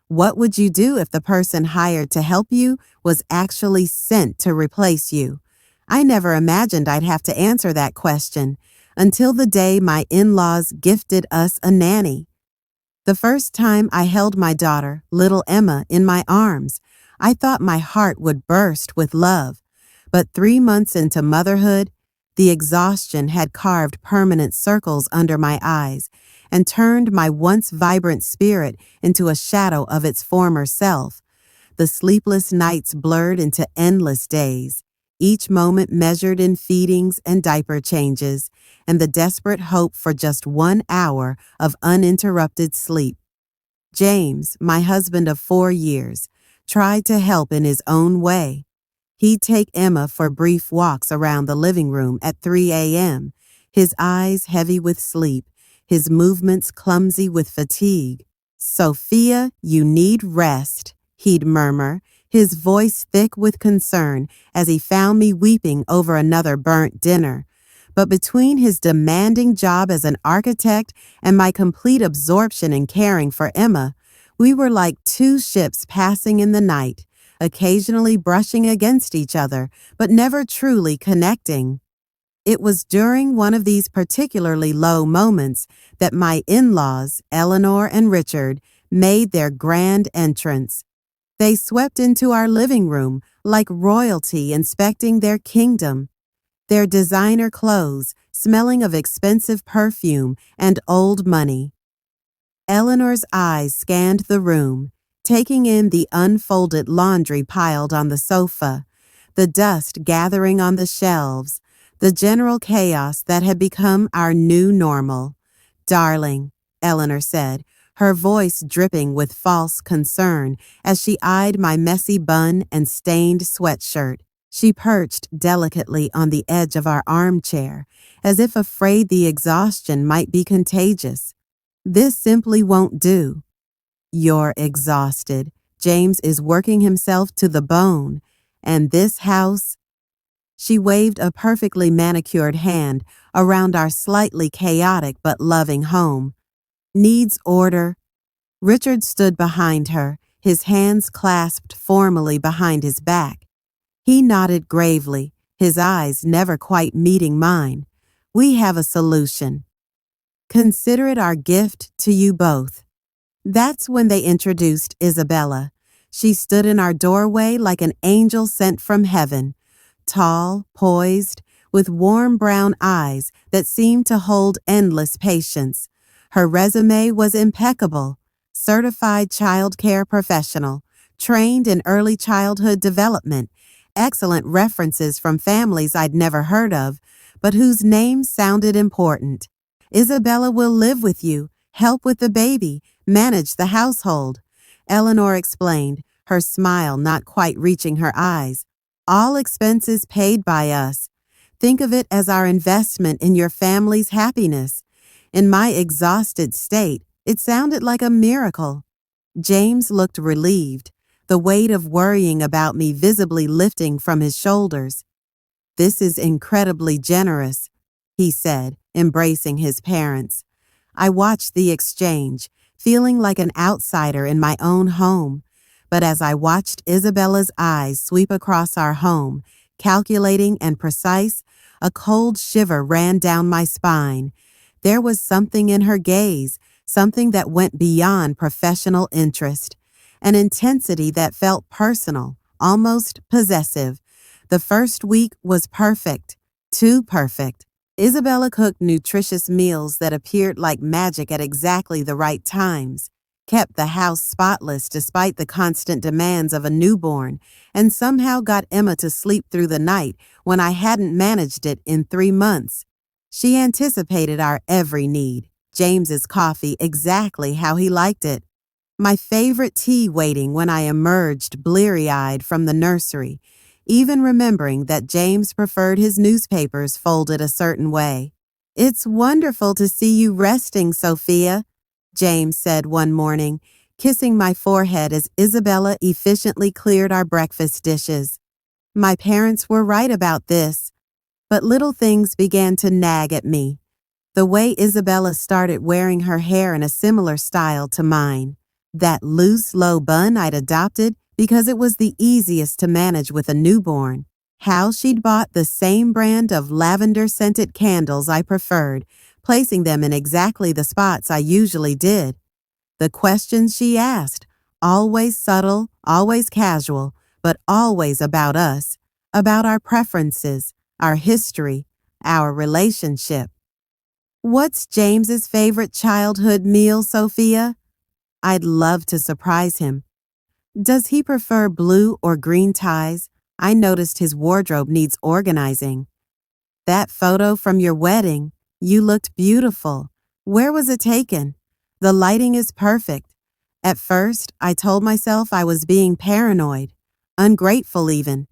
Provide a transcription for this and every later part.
What would you do if the person hired to help you was actually sent to replace you? I never imagined I'd have to answer that question until the day my in-laws gifted us a nanny. The first time I held my daughter, little Emma, in my arms, I thought my heart would burst with love. But 3 months into motherhood, the exhaustion had carved permanent circles under my eyes and turned my once vibrant spirit into a shadow of its former self. The sleepless nights blurred into endless days, each moment measured in feedings and diaper changes, and the desperate hope for just 1 hour of uninterrupted sleep. James, my husband of 4 years, tried to help in his own way. He'd take Emma for brief walks around the living room at 3 a.m., his eyes heavy with sleep, his movements clumsy with fatigue. "Sophia, you need rest," he'd murmur, his voice thick with concern as he found me weeping over another burnt dinner. But between his demanding job as an architect and my complete absorption in caring for Emma, we were like two ships passing in the night, occasionally brushing against each other, but never truly connecting. It was during one of these particularly low moments that my in-laws, Eleanor and Richard, made their grand entrance. They swept into our living room like royalty inspecting their kingdom. Their designer clothes smelling of expensive perfume and old money. Eleanor's eyes scanned the room, taking in the unfolded laundry piled on the sofa, the dust gathering on the shelves, the general chaos that had become our new normal. "Darling," Eleanor said, her voice dripping with false concern as she eyed my messy bun and stained sweatshirt. She perched delicately on the edge of our armchair, as if afraid the exhaustion might be contagious. "This simply won't do." "You're exhausted. James is working himself to the bone. And this house—" She waved a perfectly manicured hand around our slightly chaotic but loving home. "Needs order." Richard stood behind her, his hands clasped formally behind his back. He nodded gravely, his eyes never quite meeting mine. "We have a solution. Consider it our gift to you both." That's when they introduced Isabella. She stood in our doorway like an angel sent from heaven, tall, poised, with warm brown eyes that seemed to hold endless patience. Her resume was impeccable. Certified child care professional, trained in early childhood development, excellent references from families I'd never heard of, but whose names sounded important. "Isabella will live with you, help with the baby, manage the household," Eleanor explained, her smile not quite reaching her eyes. "All expenses paid by us. Think of it as our investment in your family's happiness." In my exhausted state, it sounded like a miracle. James looked relieved, the weight of worrying about me visibly lifting from his shoulders. "This is incredibly generous," he said, embracing his parents. I watched the exchange, feeling like an outsider in my own home. But as I watched Isabella's eyes sweep across our home, calculating and precise, a cold shiver ran down my spine. There was something in her gaze, something that went beyond professional interest, an intensity that felt personal, almost possessive. The first week was perfect, too perfect. Isabella cooked nutritious meals that appeared like magic at exactly the right times, kept the house spotless despite the constant demands of a newborn, and somehow got Emma to sleep through the night when I hadn't managed it in 3 months. She anticipated our every need, James's coffee exactly how he liked it, my favorite tea waiting when I emerged bleary-eyed from the nursery, even remembering that James preferred his newspapers folded a certain way. "It's wonderful to see you resting, Sophia," James said one morning, kissing my forehead as Isabella efficiently cleared our breakfast dishes. My parents were right about this, but little things began to nag at me. The way Isabella started wearing her hair in a similar style to mine. That loose, low bun I'd adopted because it was the easiest to manage with a newborn. How she'd bought the same brand of lavender-scented candles I preferred, placing them in exactly the spots I usually did. The questions she asked, always subtle, always casual, but always about us, about our preferences, our history, our relationship. What's James's favorite childhood meal, Sophia? I'd love to surprise him. Does he prefer blue or green ties? I noticed his wardrobe needs organizing. That photo from your wedding, you looked beautiful. Where was it taken? The lighting is perfect. At first, I told myself I was being paranoid, ungrateful even.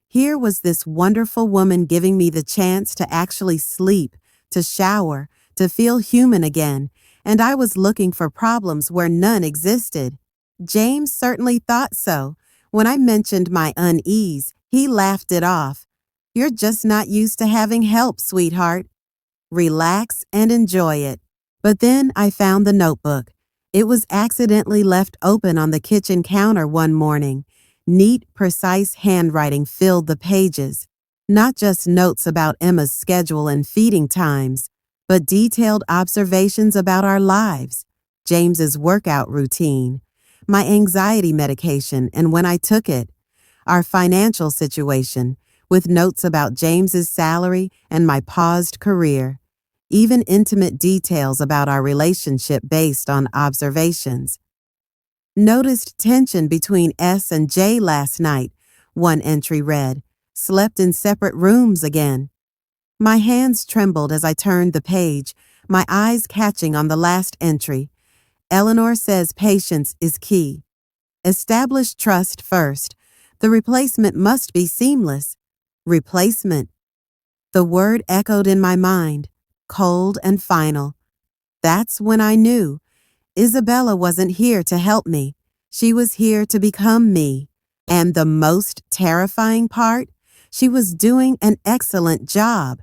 Here was this wonderful woman giving me the chance to actually sleep, to shower, to feel human again, and I was looking for problems where none existed. James certainly thought so. When I mentioned my unease, he laughed it off. You're just not used to having help, sweetheart. Relax and enjoy it. But then I found the notebook. It was accidentally left open on the kitchen counter one morning. Neat, precise handwriting filled the pages. Not just notes about Emma's schedule and feeding times, but detailed observations about our lives, James's workout routine, my anxiety medication and when I took it, our financial situation, with notes about James's salary and my paused career, even intimate details about our relationship based on observations. Noticed tension between S and J last night, one entry read, slept in separate rooms again. My hands trembled as I turned the page, my eyes catching on the last entry. Eleanor says patience is key. Establish trust first. The replacement must be seamless. Replacement. The word echoed in my mind, cold and final. That's when I knew. Isabella wasn't here to help me. She was here to become me. And the most terrifying part? She was doing an excellent job.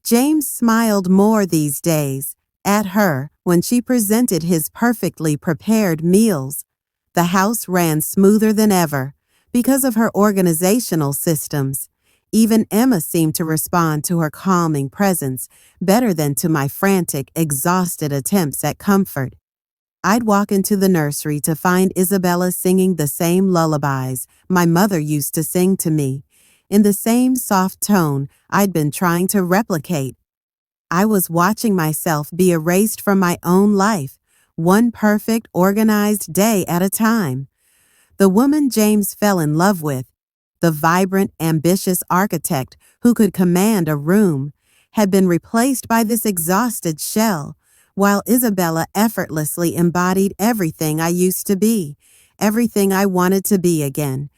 James smiled more these days at her when she presented his perfectly prepared meals. The house ran smoother than ever because of her organizational systems. Even Emma seemed to respond to her calming presence better than to my frantic, exhausted attempts at comfort. I'd walk into the nursery to find Isabella singing the same lullabies my mother used to sing to me, in the same soft tone I'd been trying to replicate. I was watching myself be erased from my own life, one perfect, organized day at a time. The woman James fell in love with, the vibrant, ambitious architect who could command a room, had been replaced by this exhausted shell, while Isabella effortlessly embodied everything I used to be, everything I wanted to be again.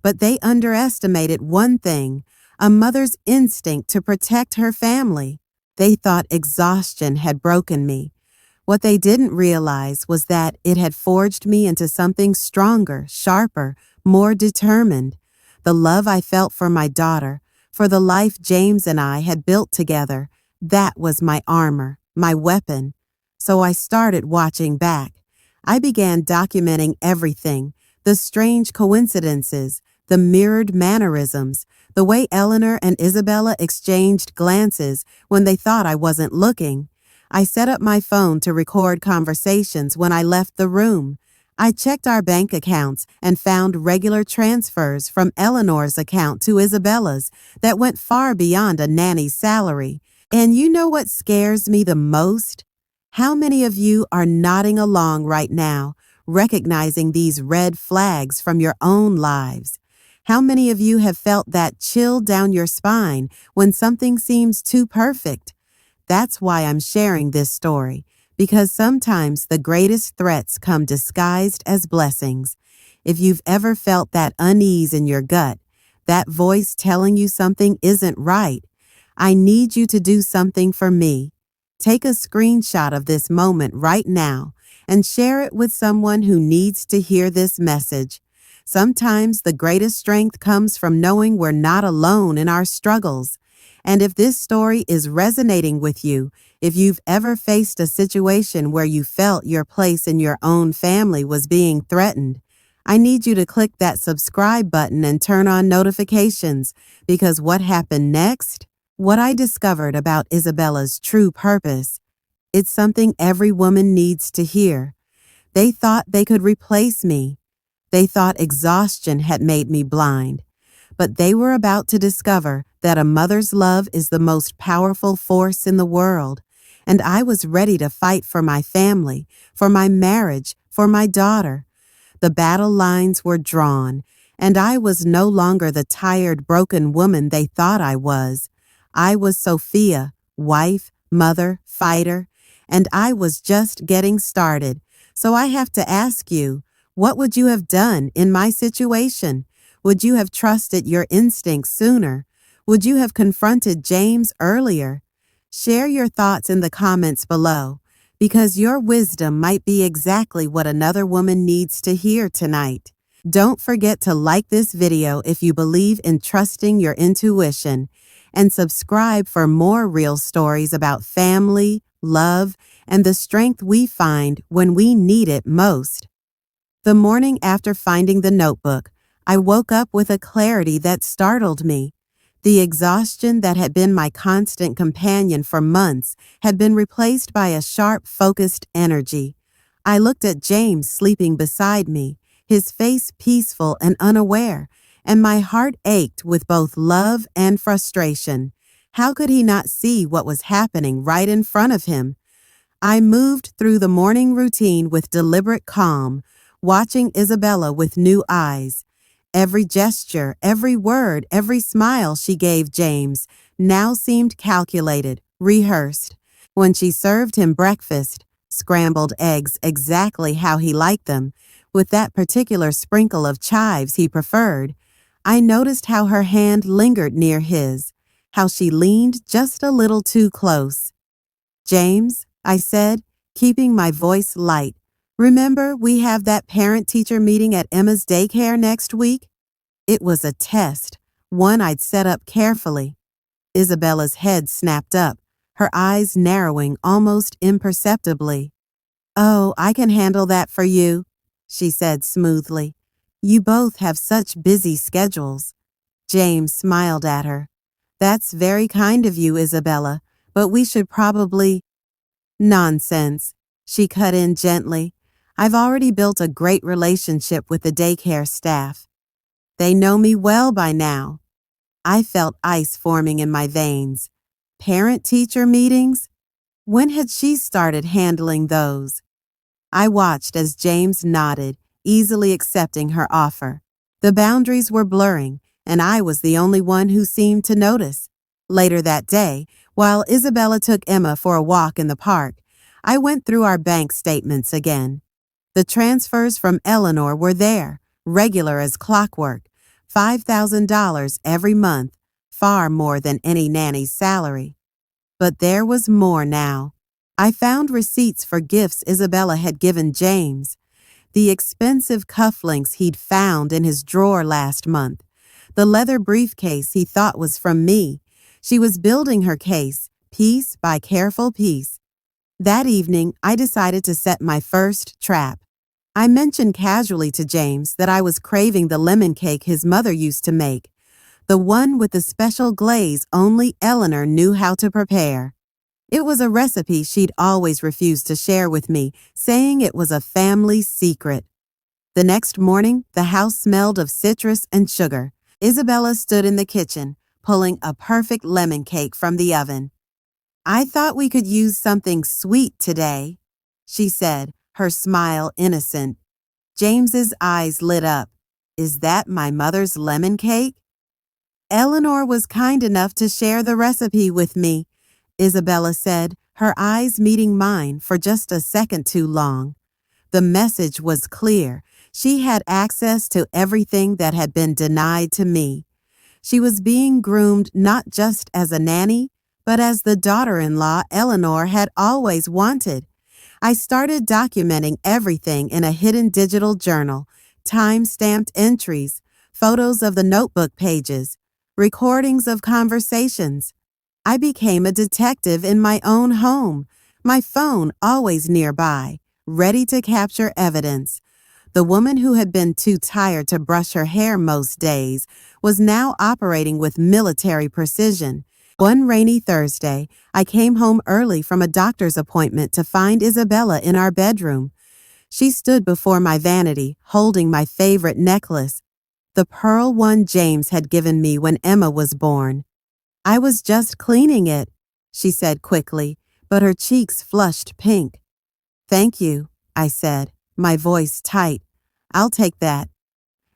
But they underestimated one thing, a mother's instinct to protect her family. They thought exhaustion had broken me. What they didn't realize was that it had forged me into something stronger, sharper, more determined. The love I felt for my daughter, for the life James and I had built together, that was my armor, my weapon. So I started watching back. I began documenting everything, the strange coincidences, the mirrored mannerisms, the way Eleanor and Isabella exchanged glances when they thought I wasn't looking. I set up my phone to record conversations when I left the room. I checked our bank accounts and found regular transfers from Eleanor's account to Isabella's that went far beyond a nanny's salary. And you know what scares me the most? How many of you are nodding along right now, recognizing these red flags from your own lives? How many of you have felt that chill down your spine when something seems too perfect? That's why I'm sharing this story, because sometimes the greatest threats come disguised as blessings. If you've ever felt that unease in your gut, that voice telling you something isn't right, I need you to do something for me. Take a screenshot of this moment right now and share it with someone who needs to hear this message. Sometimes the greatest strength comes from knowing we're not alone in our struggles. And if this story is resonating with you, if you've ever faced a situation where you felt your place in your own family was being threatened, I need you to click that subscribe button and turn on notifications, because what happened next, what I discovered about Isabella's true purpose, it's something every woman needs to hear. They thought they could replace me. They thought exhaustion had made me blind. But they were about to discover that a mother's love is the most powerful force in the world. And I was ready to fight for my family, for my marriage, for my daughter. The battle lines were drawn, and I was no longer the tired, broken woman they thought I was. I was Sophia, wife, mother, fighter, and I was just getting started. So I have to ask you, what would you have done in my situation? Would you have trusted your instincts sooner? Would you have confronted James earlier? Share your thoughts in the comments below, because your wisdom might be exactly what another woman needs to hear tonight. Don't forget to like this video if you believe in trusting your intuition, and subscribe for more real stories about family, love, and the strength we find when we need it most. The morning after finding the notebook, I woke up with a clarity that startled me. The exhaustion that had been my constant companion for months had been replaced by a sharp, focused energy. I looked at James sleeping beside me, his face peaceful and unaware, and my heart ached with both love and frustration. How could he not see what was happening right in front of him? I moved through the morning routine with deliberate calm, watching Isabella with new eyes. Every gesture, every word, every smile she gave James now seemed calculated, rehearsed. When she served him breakfast, scrambled eggs exactly how he liked them, with that particular sprinkle of chives he preferred, I noticed how her hand lingered near his, how she leaned just a little too close. "James," I said, keeping my voice light, "remember we have that parent-teacher meeting at Emma's daycare next week?" It was a test, one I'd set up carefully. Isabella's head snapped up, her eyes narrowing almost imperceptibly. "Oh, I can handle that for you," she said smoothly. "You both have such busy schedules." James smiled at her. "That's very kind of you, Isabella, but we should probably—" "Nonsense," she cut in gently. "I've already built a great relationship with the daycare staff. They know me well by now." I felt ice forming in my veins. Parent-teacher meetings? When had she started handling those? I watched as James nodded, easily accepting her offer. The boundaries were blurring, and I was the only one who seemed to notice. Later that day, while Isabella took Emma for a walk in the park, I went through our bank statements again. The transfers from Eleanor were there, regular as clockwork, $5,000 every month, far more than any nanny's salary. But there was more now. I found receipts for gifts Isabella had given James, the expensive cufflinks he'd found in his drawer last month, the leather briefcase he thought was from me. She was building her case, piece by careful piece. That evening, I decided to set my first trap. I mentioned casually to James that I was craving the lemon cake his mother used to make, the one with the special glaze only Eleanor knew how to prepare. It was a recipe she'd always refused to share with me, saying it was a family secret. The next morning, the house smelled of citrus and sugar. Isabella stood in the kitchen, pulling a perfect lemon cake from the oven. "I thought we could use something sweet today," she said, her smile innocent. James's eyes lit up. "Is that my mother's lemon cake?" "Eleanor was kind enough to share the recipe with me," Isabella said, her eyes meeting mine for just a second too long. The message was clear. She had access to everything that had been denied to me. She was being groomed not just as a nanny, but as the daughter-in-law Eleanor had always wanted. I started documenting everything in a hidden digital journal, time-stamped entries, photos of the notebook pages, recordings of conversations. I became a detective in my own home, my phone always nearby, ready to capture evidence. The woman who had been too tired to brush her hair most days was now operating with military precision. One rainy Thursday, I came home early from a doctor's appointment to find Isabella in our bedroom. She stood before my vanity, holding my favorite necklace, the pearl one James had given me when Emma was born. I was just cleaning it, she said quickly, but her cheeks flushed pink. Thank you, I said, my voice tight. I'll take that.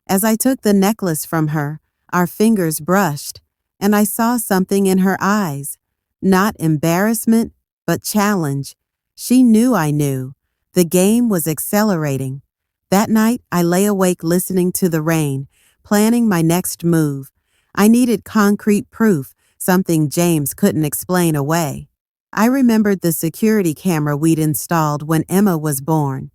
As I took the necklace from her, our fingers brushed, and I saw something in her eyes. Not embarrassment, but challenge. She knew I knew. The game was accelerating. That night, I lay awake listening to the rain, planning my next move. I needed concrete proof, something James couldn't explain away. I remembered the security camera we'd installed when Emma was born.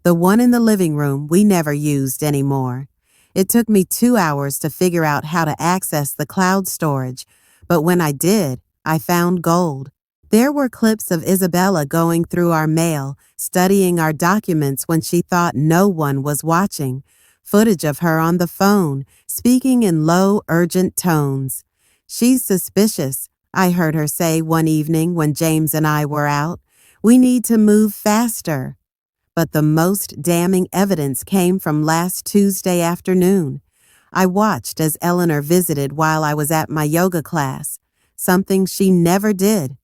The one in the living room we never used anymore. It took me 2 hours to figure out how to access the cloud storage, but when I did, I found gold. There were clips of Isabella going through our mail, studying our documents when she thought no one was watching, footage of her on the phone, speaking in low, urgent tones. She's suspicious, I heard her say one evening when James and I were out. We need to move faster. But the most damning evidence came from last Tuesday afternoon. I watched as Eleanor visited while I was at my yoga class, something she never did.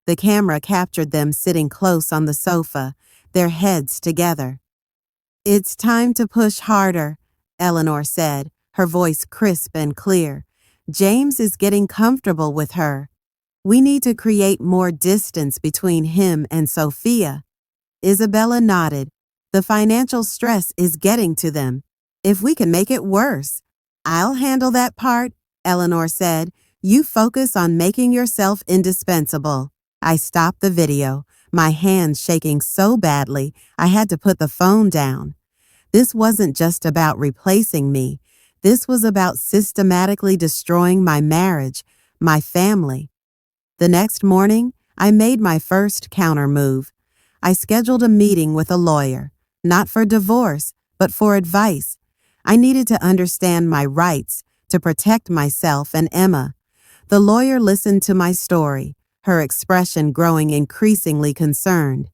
The camera captured them sitting close on the sofa, their heads together. It's time to push harder, Eleanor said, her voice crisp and clear. James is getting comfortable with her. We need to create more distance between him and Sophia. Isabella nodded. The financial stress is getting to them. If we can make it worse. I'll handle that part, Eleanor said. You focus on making yourself indispensable. I stopped the video, my hands shaking so badly I had to put the phone down. This wasn't just about replacing me. This was about systematically destroying my marriage, my family. The next morning, I made my first counter move. I scheduled a meeting with a lawyer, not for divorce, but for advice. I needed to understand my rights, to protect myself and Emma. The lawyer listened to my story, her expression growing increasingly concerned.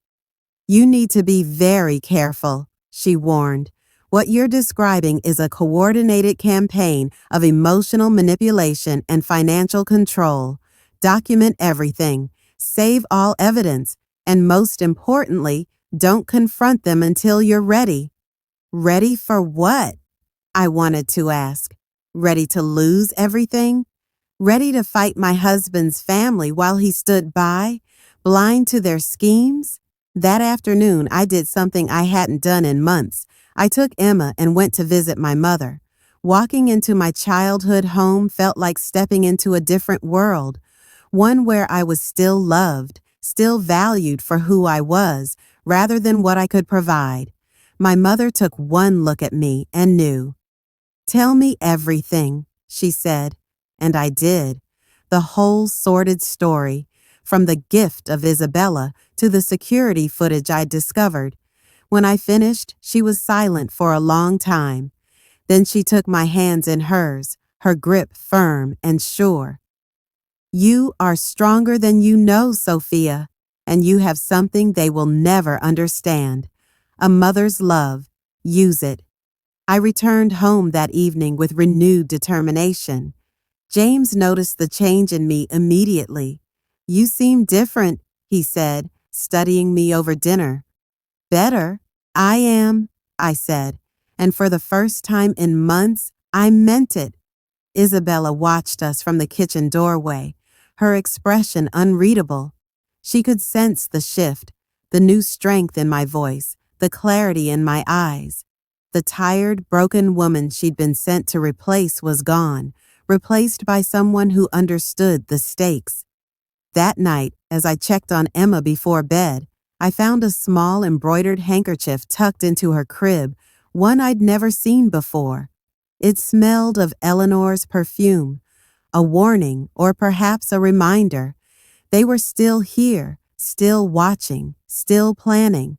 You need to be very careful, she warned. What you're describing is a coordinated campaign of emotional manipulation and financial control. Document everything. Save all evidence. And most importantly, don't confront them until you're ready. Ready for what? I wanted to ask. Ready to lose everything? Ready to fight my husband's family while he stood by, blind to their schemes? That afternoon, I did something I hadn't done in months. I took Emma and went to visit my mother. Walking into my childhood home felt like stepping into a different world, one where I was still loved, still valued for who I was, rather than what I could provide. My mother took one look at me and knew. Tell me everything, she said, and I did. The whole sordid story, from the gift of Isabella to the security footage I'd discovered. When I finished, she was silent for a long time. Then she took my hands in hers, her grip firm and sure. You are stronger than you know, Sophia, and you have something they will never understand. A mother's love. Use it. I returned home that evening with renewed determination. James noticed the change in me immediately. You seem different, he said, studying me over dinner. Better. I am, I said, and for the first time in months, I meant it. Isabella watched us from the kitchen doorway, her expression unreadable. She could sense the shift, the new strength in my voice, the clarity in my eyes. The tired, broken woman she'd been sent to replace was gone, replaced by someone who understood the stakes. That night, as I checked on Emma before bed, I found a small embroidered handkerchief tucked into her crib, one I'd never seen before. It smelled of Eleanor's perfume, a warning, or perhaps a reminder. They were still here, still watching, still planning.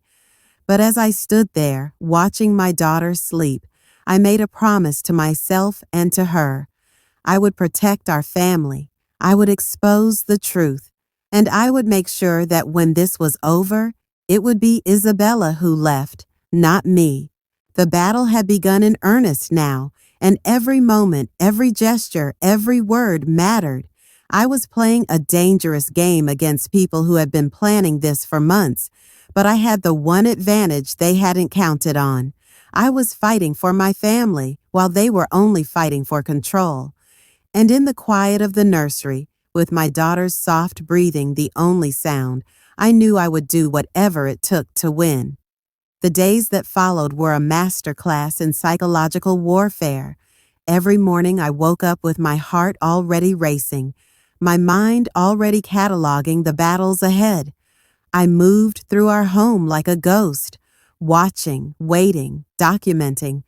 But as I stood there, watching my daughter sleep, I made a promise to myself and to her. I would protect our family. I would expose the truth. And I would make sure that when this was over, it would be Isabella who left, not me. The battle had begun in earnest now, and every moment, every gesture, every word mattered. I was playing a dangerous game against people who had been planning this for months, but I had the one advantage they hadn't counted on. I was fighting for my family, while they were only fighting for control. And in the quiet of the nursery, with my daughter's soft breathing the only sound, I knew I would do whatever it took to win. The days that followed were a master class in psychological warfare. Every morning I woke up with my heart already racing, my mind already cataloging the battles ahead. I moved through our home like a ghost, watching, waiting, documenting.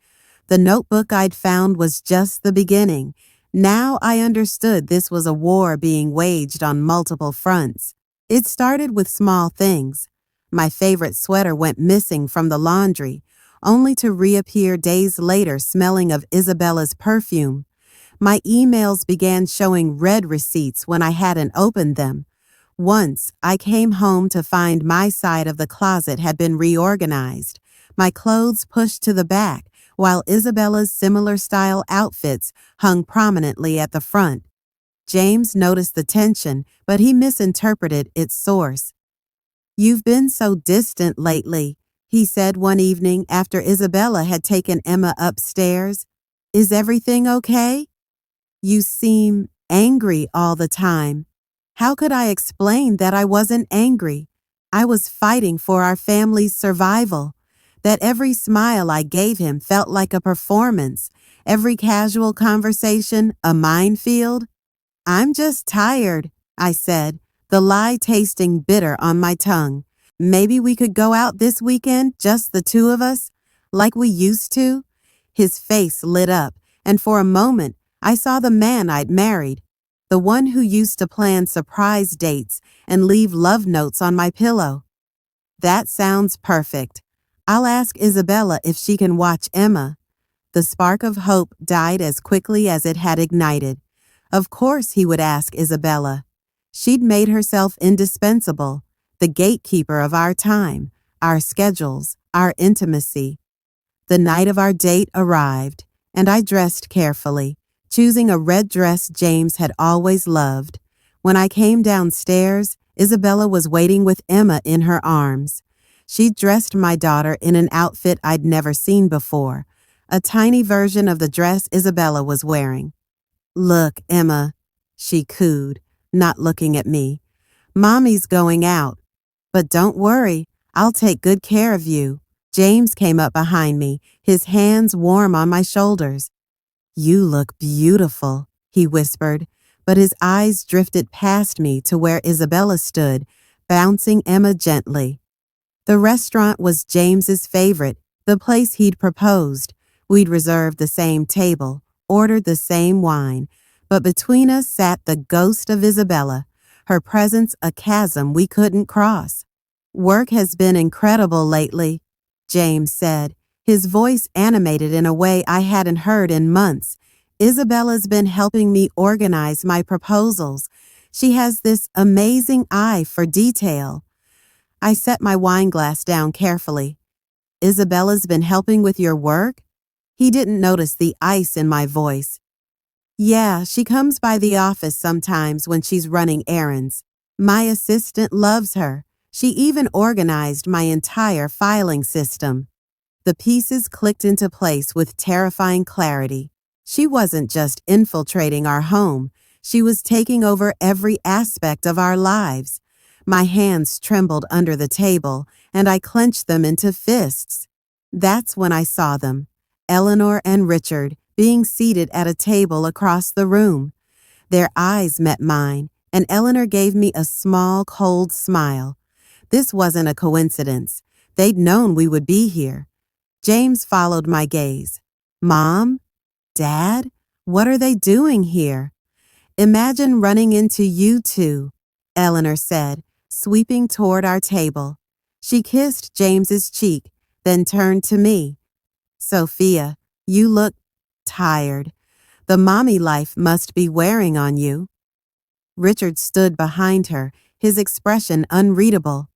The notebook I'd found was just the beginning. Now I understood this was a war being waged on multiple fronts. It started with small things. My favorite sweater went missing from the laundry, only to reappear days later smelling of Isabella's perfume. My emails began showing red receipts when I hadn't opened them. Once, I came home to find my side of the closet had been reorganized, my clothes pushed to the back, while Isabella's similar style outfits hung prominently at the front. James noticed the tension, but he misinterpreted its source. "You've been so distant lately," he said one evening after Isabella had taken Emma upstairs. "Is everything okay? You seem angry all the time." How could I explain that I wasn't angry? I was fighting for our family's survival. That every smile I gave him felt like a performance, every casual conversation a minefield. "I'm just tired," I said, the lie tasting bitter on my tongue. "Maybe we could go out this weekend, just the two of us, like we used to?" His face lit up, and for a moment, I saw the man I'd married, the one who used to plan surprise dates and leave love notes on my pillow. "That sounds perfect. I'll ask Isabella if she can watch Emma." The spark of hope died as quickly as it had ignited. Of course he would ask Isabella. She'd made herself indispensable, the gatekeeper of our time, our schedules, our intimacy. The night of our date arrived, and I dressed carefully, choosing a red dress James had always loved. When I came downstairs, Isabella was waiting with Emma in her arms. She dressed my daughter in an outfit I'd never seen before, a tiny version of the dress Isabella was wearing. "Look, Emma," she cooed, not looking at me. "Mommy's going out. But don't worry, I'll take good care of you." James came up behind me, his hands warm on my shoulders. "You look beautiful," he whispered, but his eyes drifted past me to where Isabella stood, bouncing Emma gently. The restaurant was James's favorite, the place he'd proposed. We'd reserved the same table, ordered the same wine, but between us sat the ghost of Isabella, her presence a chasm we couldn't cross. "Work has been incredible lately," James said, his voice animated in a way I hadn't heard in months. "Isabella's been helping me organize my proposals. She has this amazing eye for detail." I set my wine glass down carefully. "Isabella's been helping with your work?" He didn't notice the ice in my voice. "Yeah, she comes by the office sometimes when she's running errands. My assistant loves her. She even organized my entire filing system." The pieces clicked into place with terrifying clarity. She wasn't just infiltrating our home. She was taking over every aspect of our lives. My hands trembled under the table, and I clenched them into fists. That's when I saw them, Eleanor and Richard, being seated at a table across the room. Their eyes met mine, and Eleanor gave me a small, cold smile. This wasn't a coincidence. They'd known we would be here. James followed my gaze. "Mom? Dad? What are they doing here?" Imagine running into you two, Eleanor said, sweeping toward our table. She kissed James's cheek, then turned to me. Sophia, you look tired. The mommy life must be wearing on you. Richard stood behind her, his expression unreadable.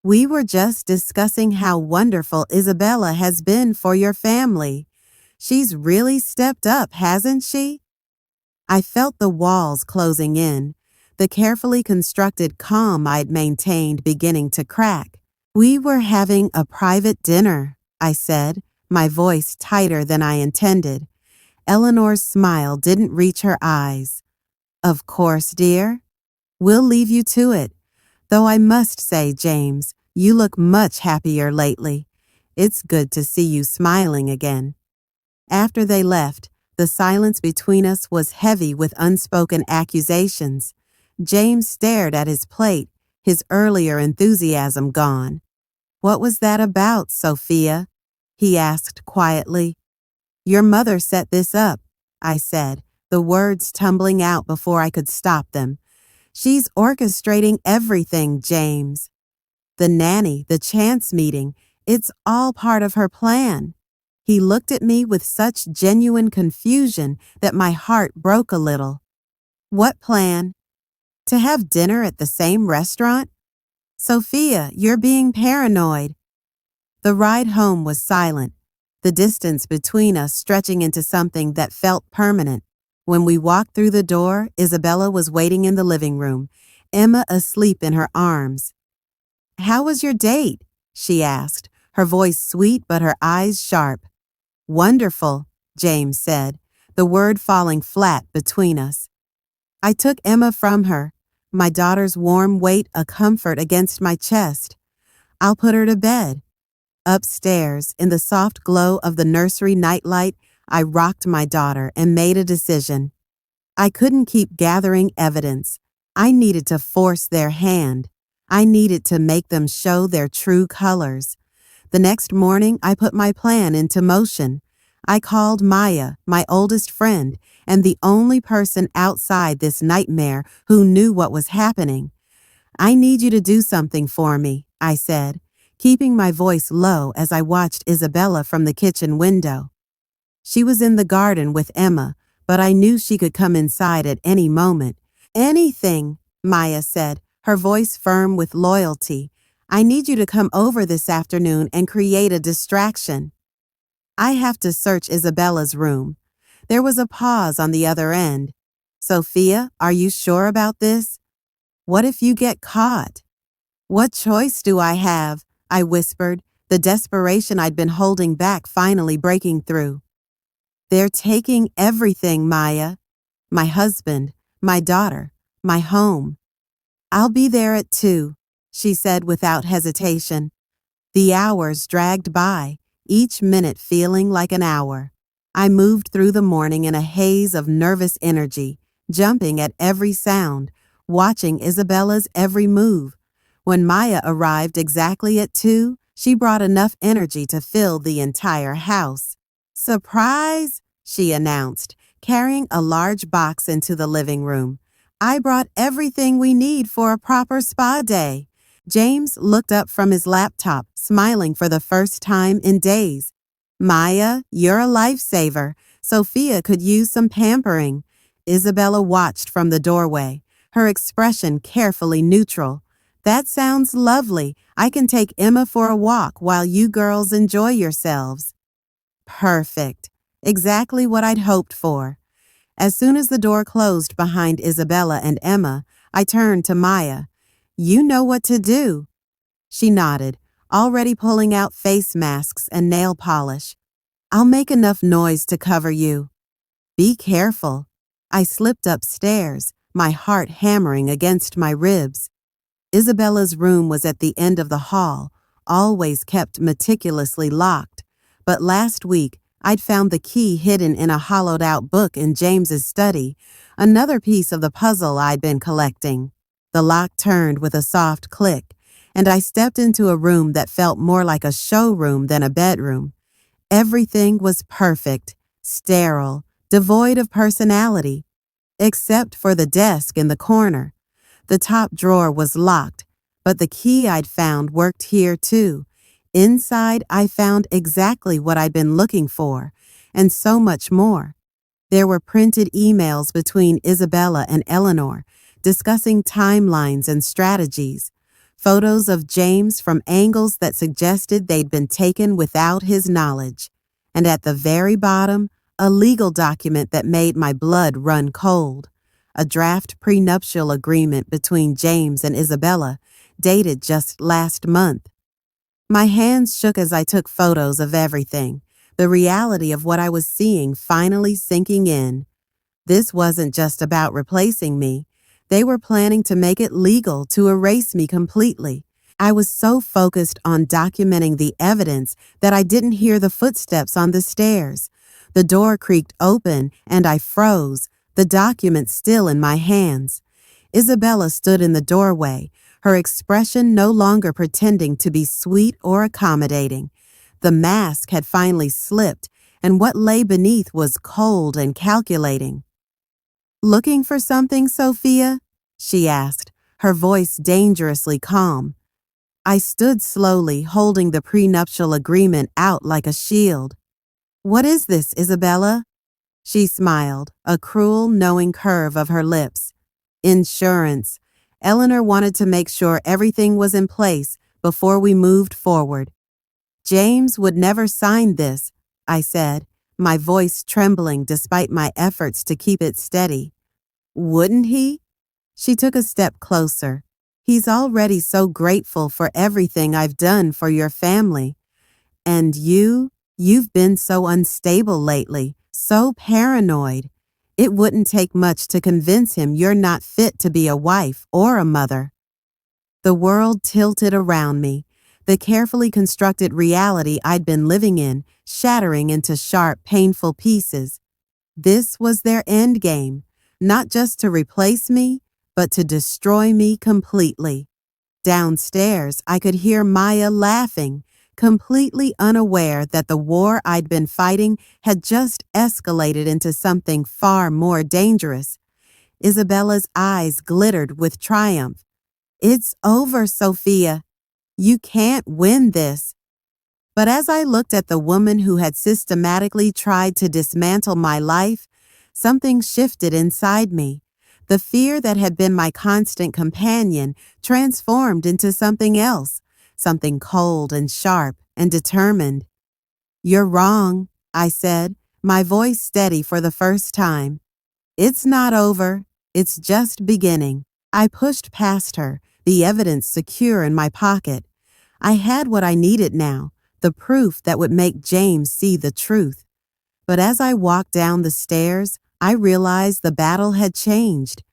We were just discussing how wonderful Isabella has been for your family. She's really stepped up, hasn't she? I felt the walls closing in, the carefully constructed calm I'd maintained beginning to crack. We were having a private dinner, I said, my voice tighter than I intended. Eleanor's smile didn't reach her eyes. Of course, dear. We'll leave you to it. Though I must say, James, you look much happier lately. It's good to see you smiling again. After they left, the silence between us was heavy with unspoken accusations. James stared at his plate, his earlier enthusiasm gone. What was that about, Sophia? He asked quietly. Your mother set this up, I said, the words tumbling out before I could stop them. She's orchestrating everything, James. The nanny, the chance meeting, it's all part of her plan. He looked at me with such genuine confusion that my heart broke a little. What plan? To have dinner at the same restaurant? Sophia, you're being paranoid. The ride home was silent, the distance between us stretching into something that felt permanent. When we walked through the door, Isabella was waiting in the living room, Emma asleep in her arms. How was your date? She asked, her voice sweet but her eyes sharp. Wonderful, James said, the word falling flat between us. I took Emma from her, my daughter's warm weight a comfort against my chest. I'll put her to bed. Upstairs, in the soft glow of the nursery nightlight, I rocked my daughter and made a decision. I couldn't keep gathering evidence. I needed to force their hand. I needed to make them show their true colors. The next morning, I put my plan into motion. I called Maya, my oldest friend, and the only person outside this nightmare who knew what was happening. I need you to do something for me, I said, keeping my voice low as I watched Isabella from the kitchen window. She was in the garden with Emma, but I knew she could come inside at any moment. Anything, Maya said, her voice firm with loyalty. I need you to come over this afternoon and create a distraction. I have to search Isabella's room. There was a pause on the other end. Sophia, are you sure about this? What if you get caught? What choice do I have? I whispered, the desperation I'd been holding back finally breaking through. They're taking everything, Maya. My husband, my daughter, my home. I'll be there at 2, she said without hesitation. The hours dragged by, each minute feeling like an hour. I moved through the morning in a haze of nervous energy, jumping at every sound, watching Isabella's every move. When Maya arrived exactly at 2, she brought enough energy to fill the entire house. Surprise, she announced, carrying a large box into the living room. I brought everything we need for a proper spa day. James looked up from his laptop, smiling for the first time in days. Maya, you're a lifesaver. Sophia could use some pampering. Isabella watched from the doorway, her expression carefully neutral. That sounds lovely. I can take Emma for a walk while you girls enjoy yourselves. Perfect. Exactly what I'd hoped for. As soon as the door closed behind Isabella and Emma, I turned to Maya. You know what to do. She nodded, already pulling out face masks and nail polish. I'll make enough noise to cover you. Be careful. I slipped upstairs, my heart hammering against my ribs. Isabella's room was at the end of the hall, always kept meticulously locked, but last week I'd found the key hidden in a hollowed-out book in James's study, another piece of the puzzle I'd been collecting. The lock turned with a soft click, and I stepped into a room that felt more like a showroom than a bedroom. Everything was perfect, sterile, devoid of personality. except for the desk in the corner. The top drawer was locked, but the key I'd found worked here too. Inside, I found exactly what I'd been looking for, and so much more. There were printed emails between Isabella and Eleanor, discussing timelines and strategies, photos of James from angles that suggested they'd been taken without his knowledge, and at the very bottom, a legal document that made my blood run cold, a draft prenuptial agreement between James and Isabella, dated just last month. My hands shook as I took photos of everything, the reality of what I was seeing finally sinking in. This wasn't just about replacing me. They were planning to make it legal to erase me completely. I was so focused on documenting the evidence that I didn't hear the footsteps on the stairs. The door creaked open and I froze, the document still in my hands. Isabella stood in the doorway, her expression no longer pretending to be sweet or accommodating. The mask had finally slipped, and what lay beneath was cold and calculating. "Looking for something, Sophia?" she asked, her voice dangerously calm. I stood slowly, holding the prenuptial agreement out like a shield. "What is this, Isabella?" She smiled, a cruel, knowing curve of her lips. "Insurance. Eleanor wanted to make sure everything was in place before we moved forward." "James would never sign this," I said, my voice trembling despite my efforts to keep it steady. "Wouldn't he?" She took a step closer. "He's already so grateful for everything I've done for your family. And you've been so unstable lately, so paranoid. It wouldn't take much to convince him you're not fit to be a wife or a mother." The world tilted around me, the carefully constructed reality I'd been living in shattering into sharp, painful pieces. This was their end game, not just to replace me, but to destroy me completely. Downstairs, I could hear Maya laughing, completely unaware that the war I'd been fighting had just escalated into something far more dangerous. Isabella's eyes glittered with triumph. "It's over, Sophia. You can't win this." But as I looked at the woman who had systematically tried to dismantle my life, something shifted inside me. The fear that had been my constant companion transformed into something else, something cold and sharp and determined. "You're wrong," I said, my voice steady for the first time. "It's not over. It's just beginning." I pushed past her, the evidence secure in my pocket. I had what I needed now, the proof that would make James see the truth. But as I walked down the stairs, I realized the battle had changed.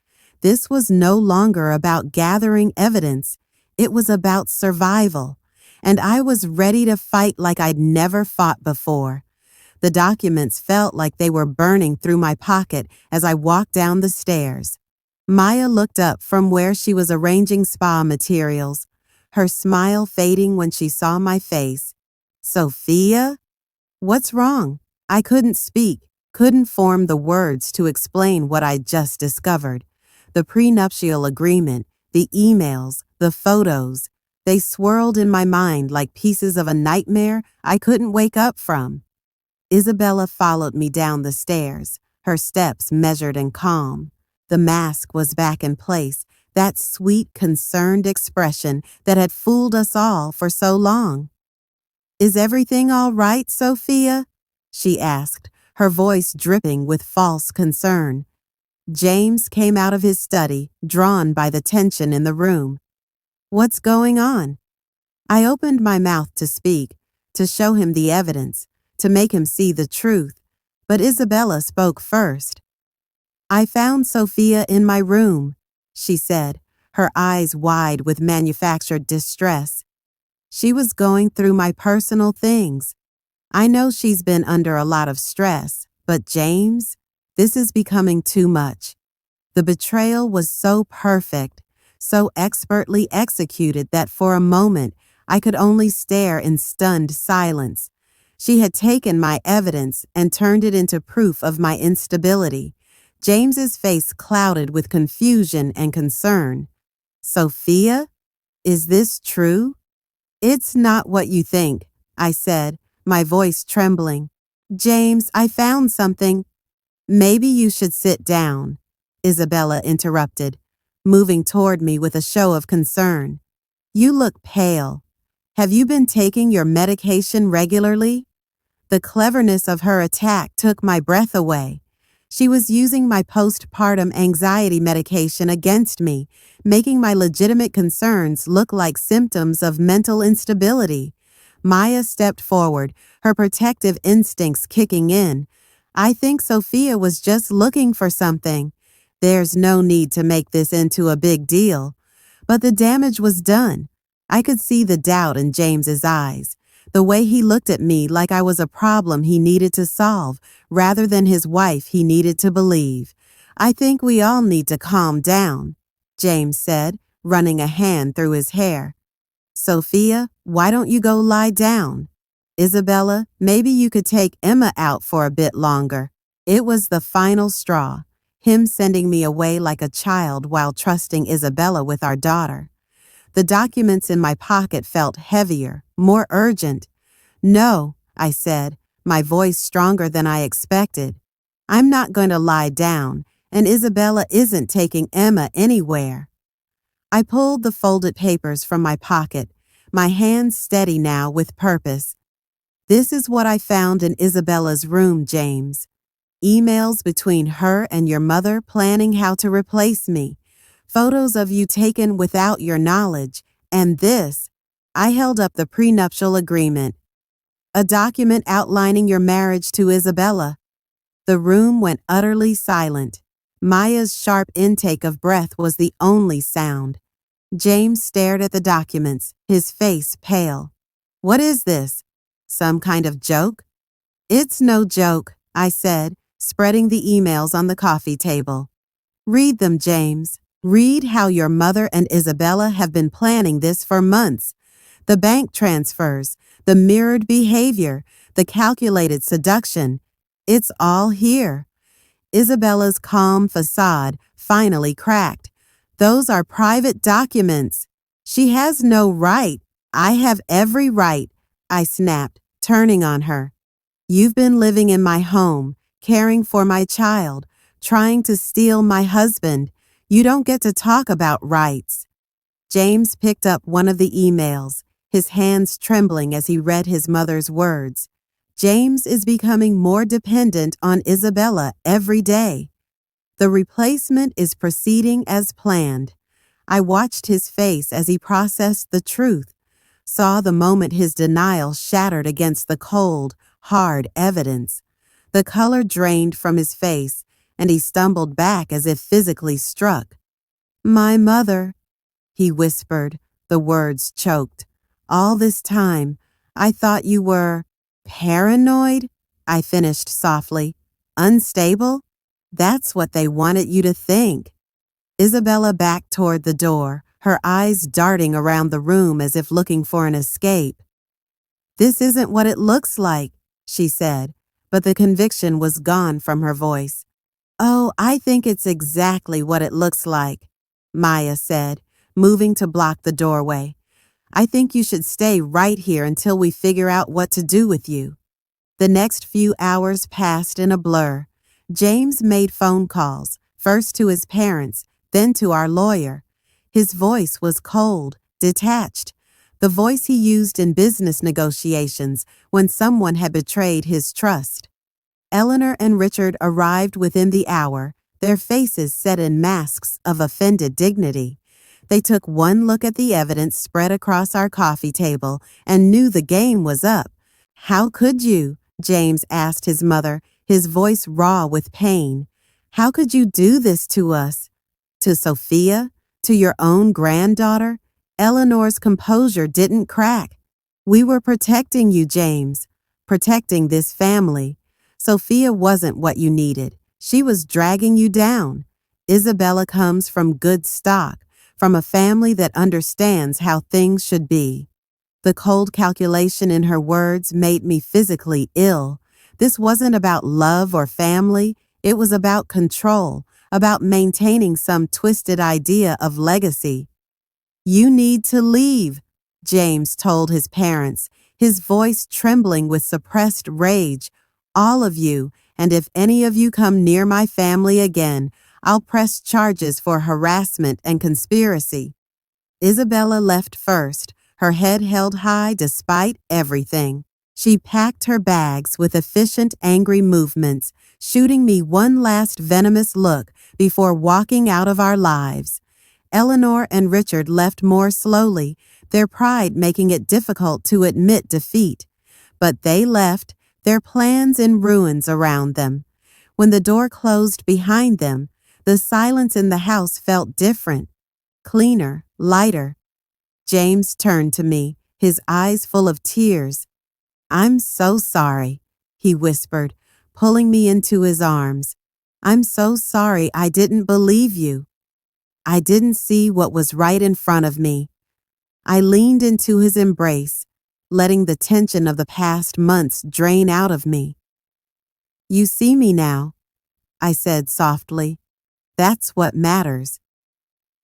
This was no longer about gathering evidence. It was about survival, and I was ready to fight like I'd never fought before. The documents felt like they were burning through my pocket as I walked down the stairs. Maya looked up from where she was arranging spa materials, her smile fading when she saw my face. "Sophia? What's wrong?" I couldn't speak, couldn't form the words to explain what I'd just discovered. The prenuptial agreement, the emails, the photos, they swirled in my mind like pieces of a nightmare I couldn't wake up from. Isabella followed me down the stairs, her steps measured and calm. The mask was back in place, that sweet, concerned expression that had fooled us all for so long. "Is everything all right, Sophia?" she asked, her voice dripping with false concern. James came out of his study, drawn by the tension in the room. "What's going on?" I opened my mouth to speak, to show him the evidence, to make him see the truth, but Isabella spoke first. "I found Sophia in my room," she said, her eyes wide with manufactured distress. "She was going through my personal things. I know she's been under a lot of stress, but James, this is becoming too much." The betrayal was so perfect, so expertly executed that for a moment I could only stare in stunned silence. She had taken my evidence and turned it into proof of my instability, James's face clouded with confusion and concern. Sophia? Is this true? It's not what you think, I said, my voice trembling. James, I found something. Maybe you should sit down, Isabella interrupted, moving toward me with a show of concern. You look pale. Have you been taking your medication regularly? The cleverness of her attack took my breath away. She was using my postpartum anxiety medication against me, making my legitimate concerns look like symptoms of mental instability. Maya stepped forward, her protective instincts kicking in. I think Sophia was just looking for something. There's no need to make this into a big deal. But the damage was done. I could see the doubt in James's eyes, the way he looked at me like I was a problem he needed to solve, rather than his wife he needed to believe. I think we all need to calm down, James said, running a hand through his hair. Sophia, why don't you go lie down? Isabella, maybe you could take Emma out for a bit longer. It was the final straw, him sending me away like a child while trusting Isabella with our daughter. The documents in my pocket felt heavier, more urgent. No, I said, my voice stronger than I expected. I'm not going to lie down, and Isabella isn't taking Emma anywhere. I pulled the folded papers from my pocket, my hands steady now with purpose. This is what I found in Isabella's room, James. Emails between her and your mother planning how to replace me. Photos of you taken without your knowledge. And this, I held up the prenuptial agreement. A document outlining your marriage to Isabella. The room went utterly silent. Maya's sharp intake of breath was the only sound. James stared at the documents, his face pale. What is this? Some kind of joke? It's no joke, I said, spreading the emails on the coffee table. Read them, James. Read how your mother and Isabella have been planning this for months. The bank transfers, the mirrored behavior, the calculated seduction. It's all here. Isabella's calm facade finally cracked. Those are private documents. She has no right. I have every right, I snapped, turning on her. You've been living in my home, caring for my child, trying to steal my husband. You don't get to talk about rights. James picked up one of the emails, his hands trembling as he read his mother's words. James is becoming more dependent on Isabella every day. The replacement is proceeding as planned. I watched his face as he processed the truth, saw the moment his denial shattered against the cold, hard evidence. The color drained from his face, and he stumbled back as if physically struck. My mother, he whispered, the words choked. All this time, I thought you were paranoid, I finished softly. Unstable? That's what they wanted you to think. Isabella backed toward the door, her eyes darting around the room as if looking for an escape. This isn't what it looks like, she said, but the conviction was gone from her voice. Oh, I think it's exactly what it looks like, Maya said, moving to block the doorway. I think you should stay right here until we figure out what to do with you. The next few hours passed in a blur. James made phone calls, first to his parents, then to our lawyer. His voice was cold, detached, the voice he used in business negotiations when someone had betrayed his trust. Eleanor and Richard arrived within the hour, their faces set in masks of offended dignity. They took one look at the evidence spread across our coffee table and knew the game was up. How could you? James asked his mother, his voice raw with pain. How could you do this to us? To Sophia? To your own granddaughter? Eleanor's composure didn't crack. We were protecting you, James. Protecting this family. Sophia wasn't what you needed. She was dragging you down. Isabella comes from good stock, from a family that understands how things should be. The cold calculation in her words made me physically ill. This wasn't about love or family. It was about control, about maintaining some twisted idea of legacy. "You need to leave," James told his parents, his voice trembling with suppressed rage. "All of you, and if any of you come near my family again, I'll press charges for harassment and conspiracy." Isabella left first, her head held high despite everything. She packed her bags with efficient, angry movements, shooting me one last venomous look before walking out of our lives. Eleanor and Richard left more slowly, their pride making it difficult to admit defeat. But they left, their plans in ruins around them. When the door closed behind them, the silence in the house felt different, cleaner, lighter. James turned to me, his eyes full of tears. "I'm so sorry," he whispered, pulling me into his arms. "I'm so sorry I didn't believe you. I didn't see what was right in front of me." I leaned into his embrace, letting the tension of the past months drain out of me. "You see me now," I said softly. "That's what matters."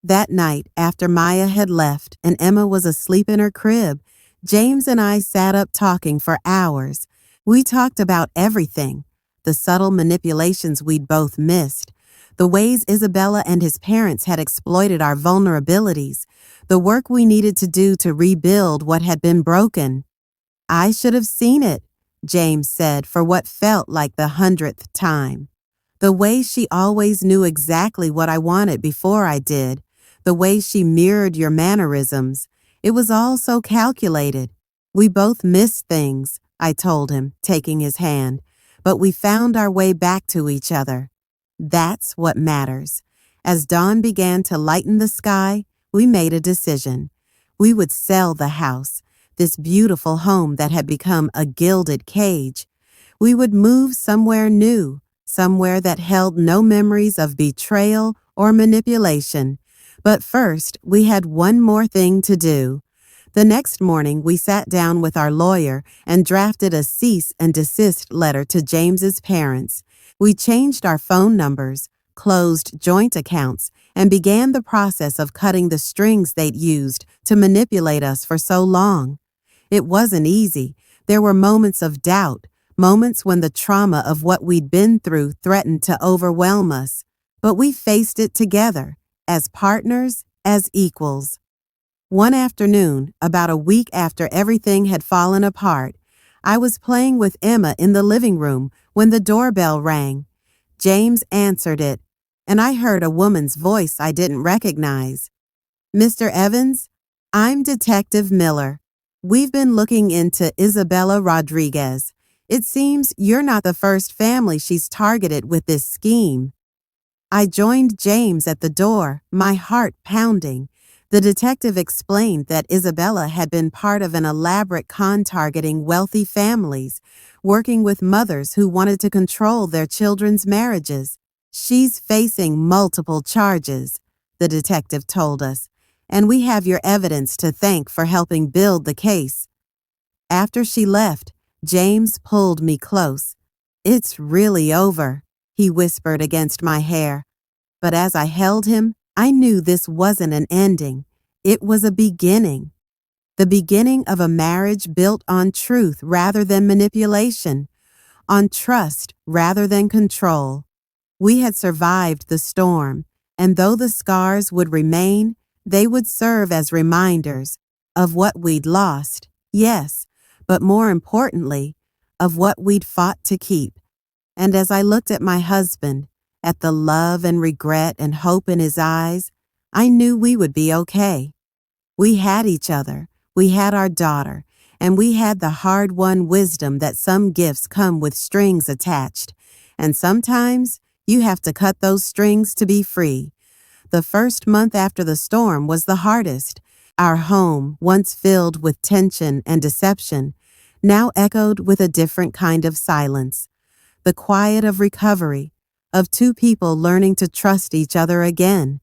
That night, after Maya had left and Emma was asleep in her crib, James and I sat up talking for hours. We talked about everything, the subtle manipulations we'd both missed, the ways Isabella and his parents had exploited our vulnerabilities, the work we needed to do to rebuild what had been broken. "I should have seen it," James said for what felt like the 100th time. "The way she always knew exactly what I wanted before I did, the way she mirrored your mannerisms. It was all so calculated. We both missed things," I told him, taking his hand, "but we found our way back to each other. That's what matters." As dawn began to lighten the sky, we made a decision. We would sell the house, this beautiful home that had become a gilded cage. We would move somewhere new, somewhere that held no memories of betrayal or manipulation. But first, we had one more thing to do. The next morning, we sat down with our lawyer and drafted a cease and desist letter to James's parents. We changed our phone numbers, closed joint accounts, and began the process of cutting the strings they'd used to manipulate us for so long. It wasn't easy. There were moments of doubt, moments when the trauma of what we'd been through threatened to overwhelm us. But we faced it together, as partners, as equals. One afternoon, about a week after everything had fallen apart, I was playing with Emma in the living room when the doorbell rang. James answered it, and I heard a woman's voice I didn't recognize. "Mr. Evans, I'm Detective Miller. We've been looking into Isabella Rodriguez. It seems you're not the first family she's targeted with this scheme." I joined James at the door, my heart pounding. The detective explained that Isabella had been part of an elaborate con targeting wealthy families, working with mothers who wanted to control their children's marriages. "She's facing multiple charges," the detective told us, "and we have your evidence to thank for helping build the case." After she left, James pulled me close. "It's really over," he whispered against my hair. But as I held him, I knew this wasn't an ending. It was a beginning. The beginning of a marriage built on truth rather than manipulation, on trust rather than control. We had survived the storm, and though the scars would remain, they would serve as reminders of what we'd lost, yes, but more importantly, of what we'd fought to keep. And as I looked at my husband, at the love and regret and hope in his eyes, I knew we would be okay. We had each other, we had our daughter, and we had the hard-won wisdom that some gifts come with strings attached, and sometimes you have to cut those strings to be free. The first month after the storm was the hardest. Our home, once filled with tension and deception, now echoed with a different kind of silence. The quiet of recovery, of two people learning to trust each other again.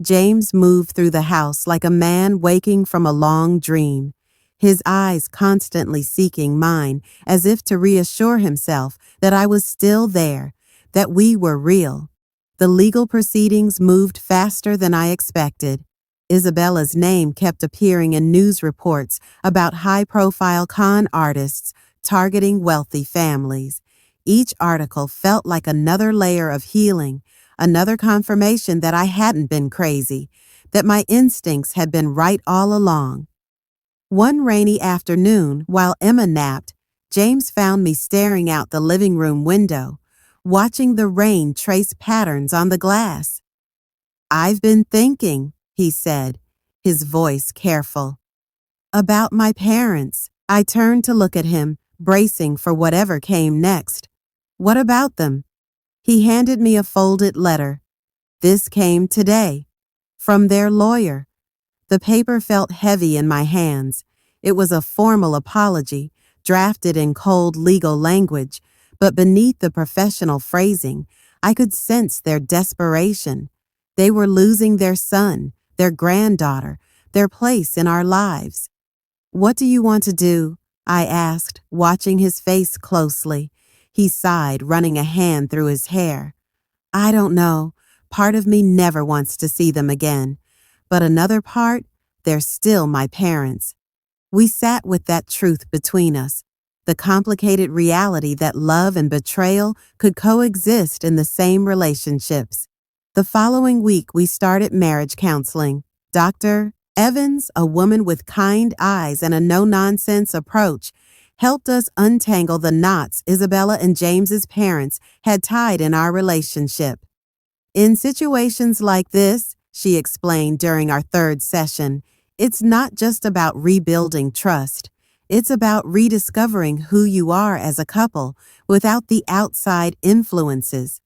James moved through the house like a man waking from a long dream, his eyes constantly seeking mine as if to reassure himself that I was still there, that we were real. The legal proceedings moved faster than I expected. Isabella's name kept appearing in news reports about high-profile con artists targeting wealthy families. Each article felt like another layer of healing, another confirmation that I hadn't been crazy, that my instincts had been right all along. One rainy afternoon, while Emma napped, James found me staring out the living room window, watching the rain trace patterns on the glass. "I've been thinking," he said, his voice careful. "About my parents." I turned to look at him, bracing for whatever came next. "What about them?" He handed me a folded letter. "This came today. From their lawyer." The paper felt heavy in my hands. It was a formal apology, drafted in cold legal language, but beneath the professional phrasing, I could sense their desperation. They were losing their son, their granddaughter, their place in our lives. "What do you want to do?" I asked, watching his face closely. He sighed, running a hand through his hair. "I don't know. Part of me never wants to see them again. But another part, they're still my parents." We sat with that truth between us, the complicated reality that love and betrayal could coexist in the same relationships. The following week, we started marriage counseling. Dr. Evans, a woman with kind eyes and a no-nonsense approach, helped us untangle the knots Isabella and James's parents had tied in our relationship. "In situations like this," she explained during our third session, "it's not just about rebuilding trust. It's about rediscovering who you are as a couple without the outside influences."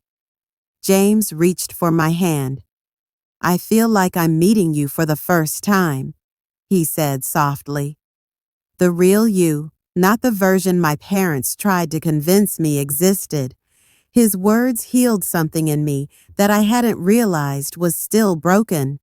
James reached for my hand. "I feel like I'm meeting you for the first time," he said softly. "The real you, not the version my parents tried to convince me existed." His words healed something in me that I hadn't realized was still broken.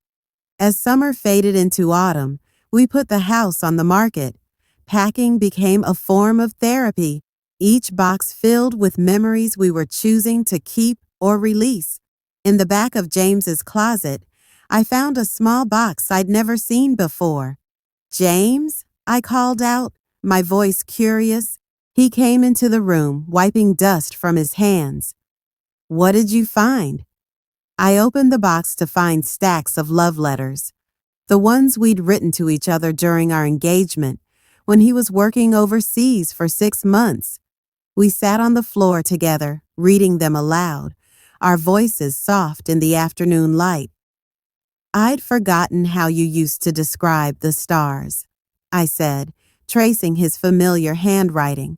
As summer faded into autumn, we put the house on the market. Packing became a form of therapy, each box filled with memories we were choosing to keep or release. In the back of James's closet, I found a small box I'd never seen before. "James?" I called out, my voice curious. He came into the room, wiping dust from his hands. "What did you find?" I opened the box to find stacks of love letters, the ones we'd written to each other during our engagement, when he was working overseas for 6 months. We sat on the floor together, reading them aloud, our voices soft in the afternoon light. "I'd forgotten how you used to describe the stars," I said, tracing his familiar handwriting.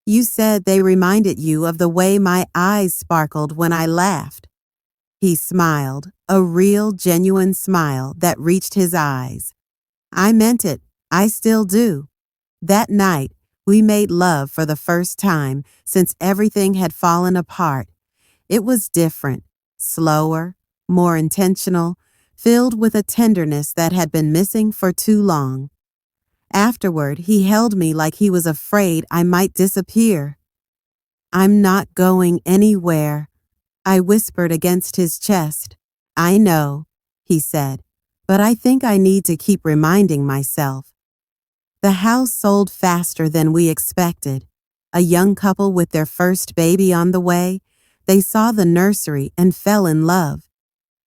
"You said they reminded you of the way my eyes sparkled when I laughed." He smiled, a real, genuine smile that reached his eyes. "I meant it. I still do." That night, we made love for the first time since everything had fallen apart. It was different, slower, more intentional, filled with a tenderness that had been missing for too long. Afterward, he held me like he was afraid I might disappear. "I'm not going anywhere," I whispered against his chest. "I know," he said, "but I think I need to keep reminding myself." The house sold faster than we expected. A young couple with their first baby on the way, they saw the nursery and fell in love.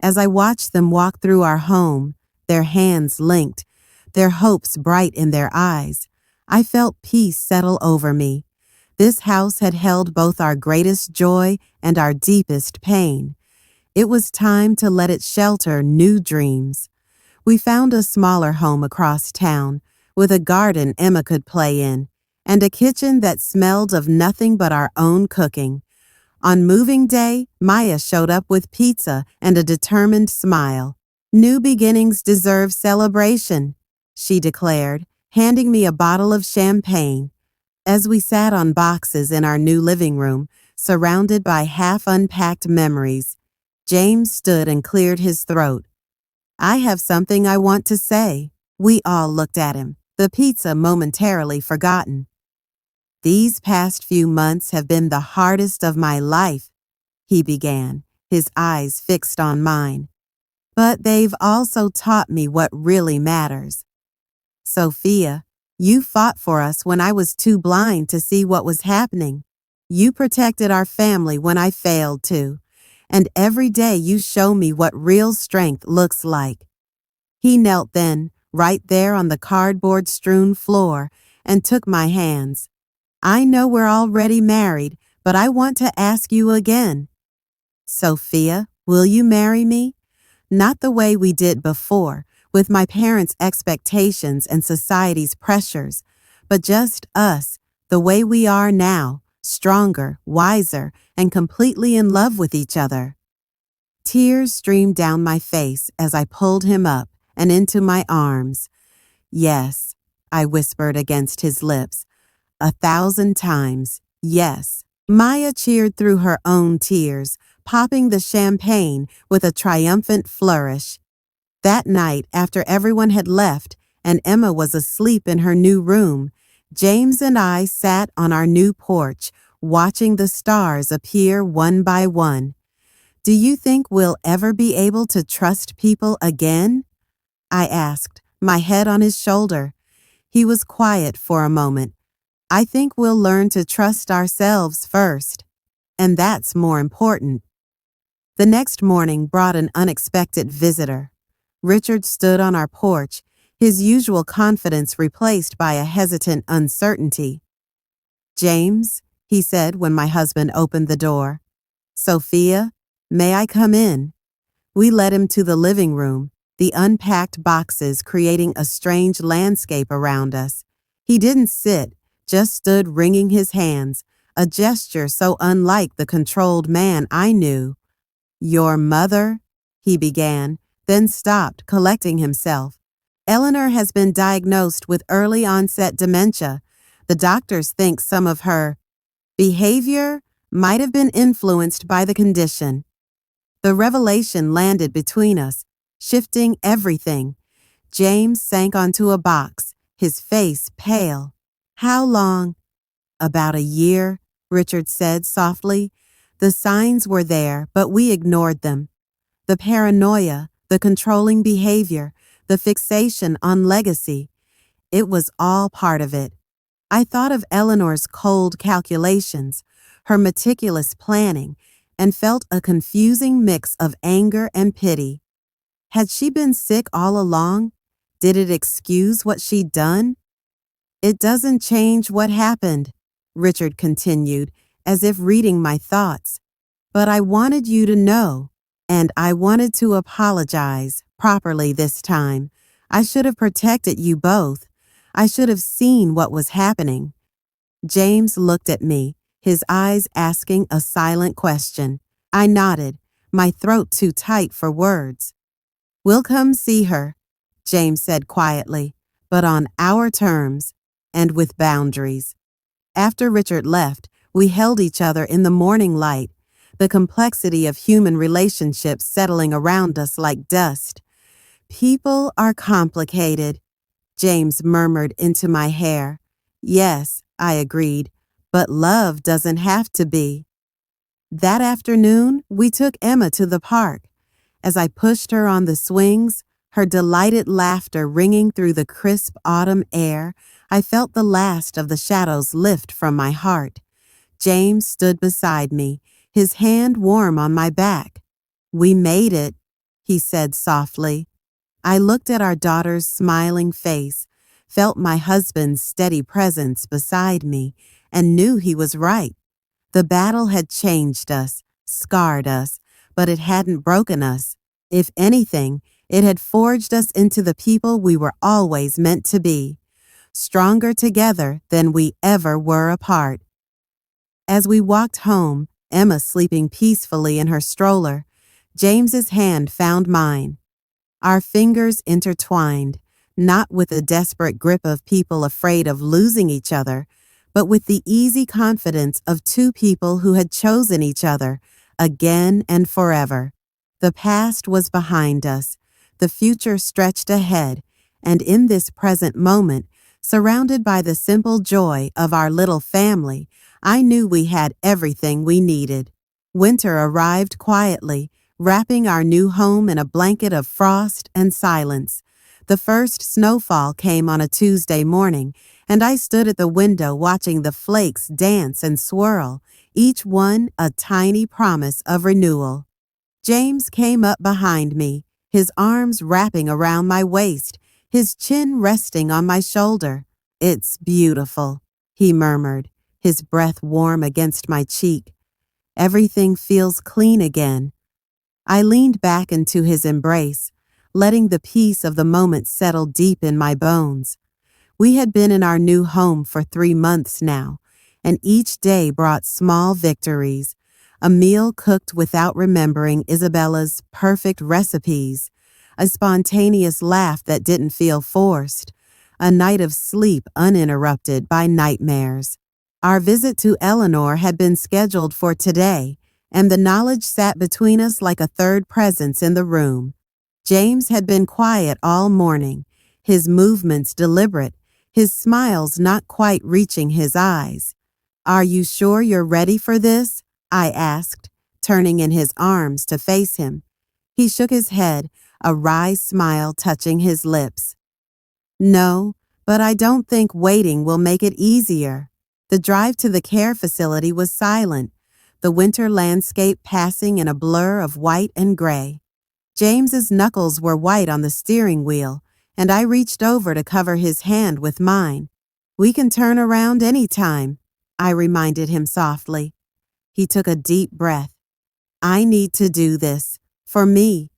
As I watched them walk through our home, their hands linked, their hopes bright in their eyes, I felt peace settle over me. This house had held both our greatest joy and our deepest pain. It was time to let it shelter new dreams. We found a smaller home across town, with a garden Emma could play in, and a kitchen that smelled of nothing but our own cooking. On moving day, Maya showed up with pizza and a determined smile. "New beginnings deserve celebration," she declared, handing me a bottle of champagne. As we sat on boxes in our new living room, surrounded by half-unpacked memories, James stood and cleared his throat. "I have something I want to say." We all looked at him, the pizza momentarily forgotten. "These past few months have been the hardest of my life," he began, his eyes fixed on mine. But they've also taught me what really matters. Sophia, you fought for us when I was too blind to see what was happening. You protected our family when I failed to. And every day you show me what real strength looks like. He knelt then, right there on the cardboard-strewn floor, and took my hands. I know we're already married, but I want to ask you again. Sophia, will you marry me? Not the way we did before, with my parents' expectations and society's pressures, but just us, the way we are now, stronger, wiser, and completely in love with each other. Tears streamed down my face as I pulled him up and into my arms. Yes, I whispered against his lips. 1,000 times, yes. Maya cheered through her own tears, popping the champagne with a triumphant flourish. That night, after everyone had left and Emma was asleep in her new room, James and I sat on our new porch, watching the stars appear one by one. Do you think we'll ever be able to trust people again? I asked, my head on his shoulder. He was quiet for a moment. I think we'll learn to trust ourselves first, and that's more important. The next morning brought an unexpected visitor. Richard stood on our porch, his usual confidence replaced by a hesitant uncertainty. James, he said when my husband opened the door. Sophia, may I come in? We led him to the living room, the unpacked boxes creating a strange landscape around us. He didn't sit, just stood wringing his hands, a gesture so unlike the controlled man I knew. Your mother, he began, then stopped, collecting himself. Eleanor has been diagnosed with early onset dementia. The doctors think some of her behavior might have been influenced by the condition. The revelation landed between us, shifting everything. James sank onto a box, his face pale. How long? About a year, Richard said softly. The signs were there, but we ignored them. The paranoia, the controlling behavior, the fixation on legacy. It was all part of it. I thought of Eleanor's cold calculations, her meticulous planning, and felt a confusing mix of anger and pity. Had she been sick all along? Did it excuse what she'd done? It doesn't change what happened, Richard continued, as if reading my thoughts. But I wanted you to know, and I wanted to apologize properly this time. I should have protected you both. I should have seen what was happening. James looked at me, his eyes asking a silent question. I nodded, my throat too tight for words. We'll come see her, James said quietly, but on our terms and with boundaries. After Richard left, we held each other in the morning light, the complexity of human relationships settling around us like dust. People are complicated, James murmured into my hair. Yes, I agreed, but love doesn't have to be. That afternoon, we took Emma to the park. As I pushed her on the swings, her delighted laughter ringing through the crisp autumn air, I felt the last of the shadows lift from my heart. James stood beside me, his hand warm on my back. We made it, he said softly. I looked at our daughter's smiling face, felt my husband's steady presence beside me, and knew he was right. The battle had changed us, scarred us, but it hadn't broken us. If anything, it had forged us into the people we were always meant to be, stronger together than we ever were apart. As we walked home, Emma sleeping peacefully in her stroller, James's hand found mine. Our fingers intertwined, not with the desperate grip of people afraid of losing each other, but with the easy confidence of two people who had chosen each other, again and forever. The past was behind us, the future stretched ahead, and in this present moment, surrounded by the simple joy of our little family, I knew we had everything we needed. Winter arrived quietly, wrapping our new home in a blanket of frost and silence. The first snowfall came on a Tuesday morning, and I stood at the window watching the flakes dance and swirl, each one a tiny promise of renewal. James came up behind me, his arms wrapping around my waist, his chin resting on my shoulder. "It's beautiful," he murmured, his breath warm against my cheek. "Everything feels clean again." I leaned back into his embrace, letting the peace of the moment settle deep in my bones. We had been in our new home for 3 months now, and each day brought small victories. A meal cooked without remembering Isabella's perfect recipes, a spontaneous laugh that didn't feel forced, a night of sleep uninterrupted by nightmares. Our visit to Eleanor had been scheduled for today, and the knowledge sat between us like a third presence in the room. James had been quiet all morning, his movements deliberate, his smiles not quite reaching his eyes. "Are you sure you're ready for this?" I asked, turning in his arms to face him. He shook his head, a wry smile touching his lips. "No, but I don't think waiting will make it easier." The drive to the care facility was silent, the winter landscape passing in a blur of white and gray. James's knuckles were white on the steering wheel, and I reached over to cover his hand with mine. "We can turn around any time," I reminded him softly. He took a deep breath. "I need to do this. For me."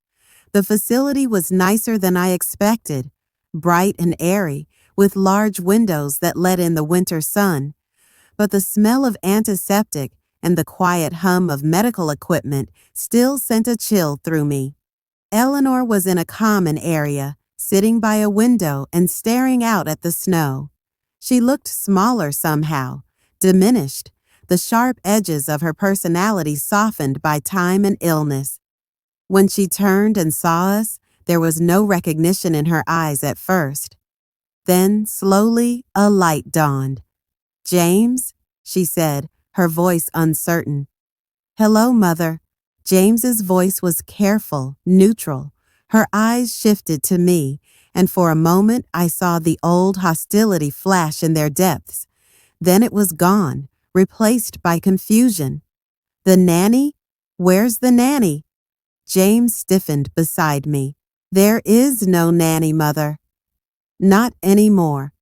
The facility was nicer than I expected, bright and airy, with large windows that let in the winter sun. But the smell of antiseptic and the quiet hum of medical equipment still sent a chill through me. Eleanor was in a common area, sitting by a window and staring out at the snow. She looked smaller somehow, diminished, the sharp edges of her personality softened by time and illness. When she turned and saw us, there was no recognition in her eyes at first. Then, slowly, a light dawned. "James?" she said, her voice uncertain. "Hello, Mother." James's voice was careful, neutral. Her eyes shifted to me, and for a moment I saw the old hostility flash in their depths. Then it was gone, replaced by confusion. "The nanny? Where's the nanny?" James stiffened beside me. "There is no nanny, Mother." "Not anymore."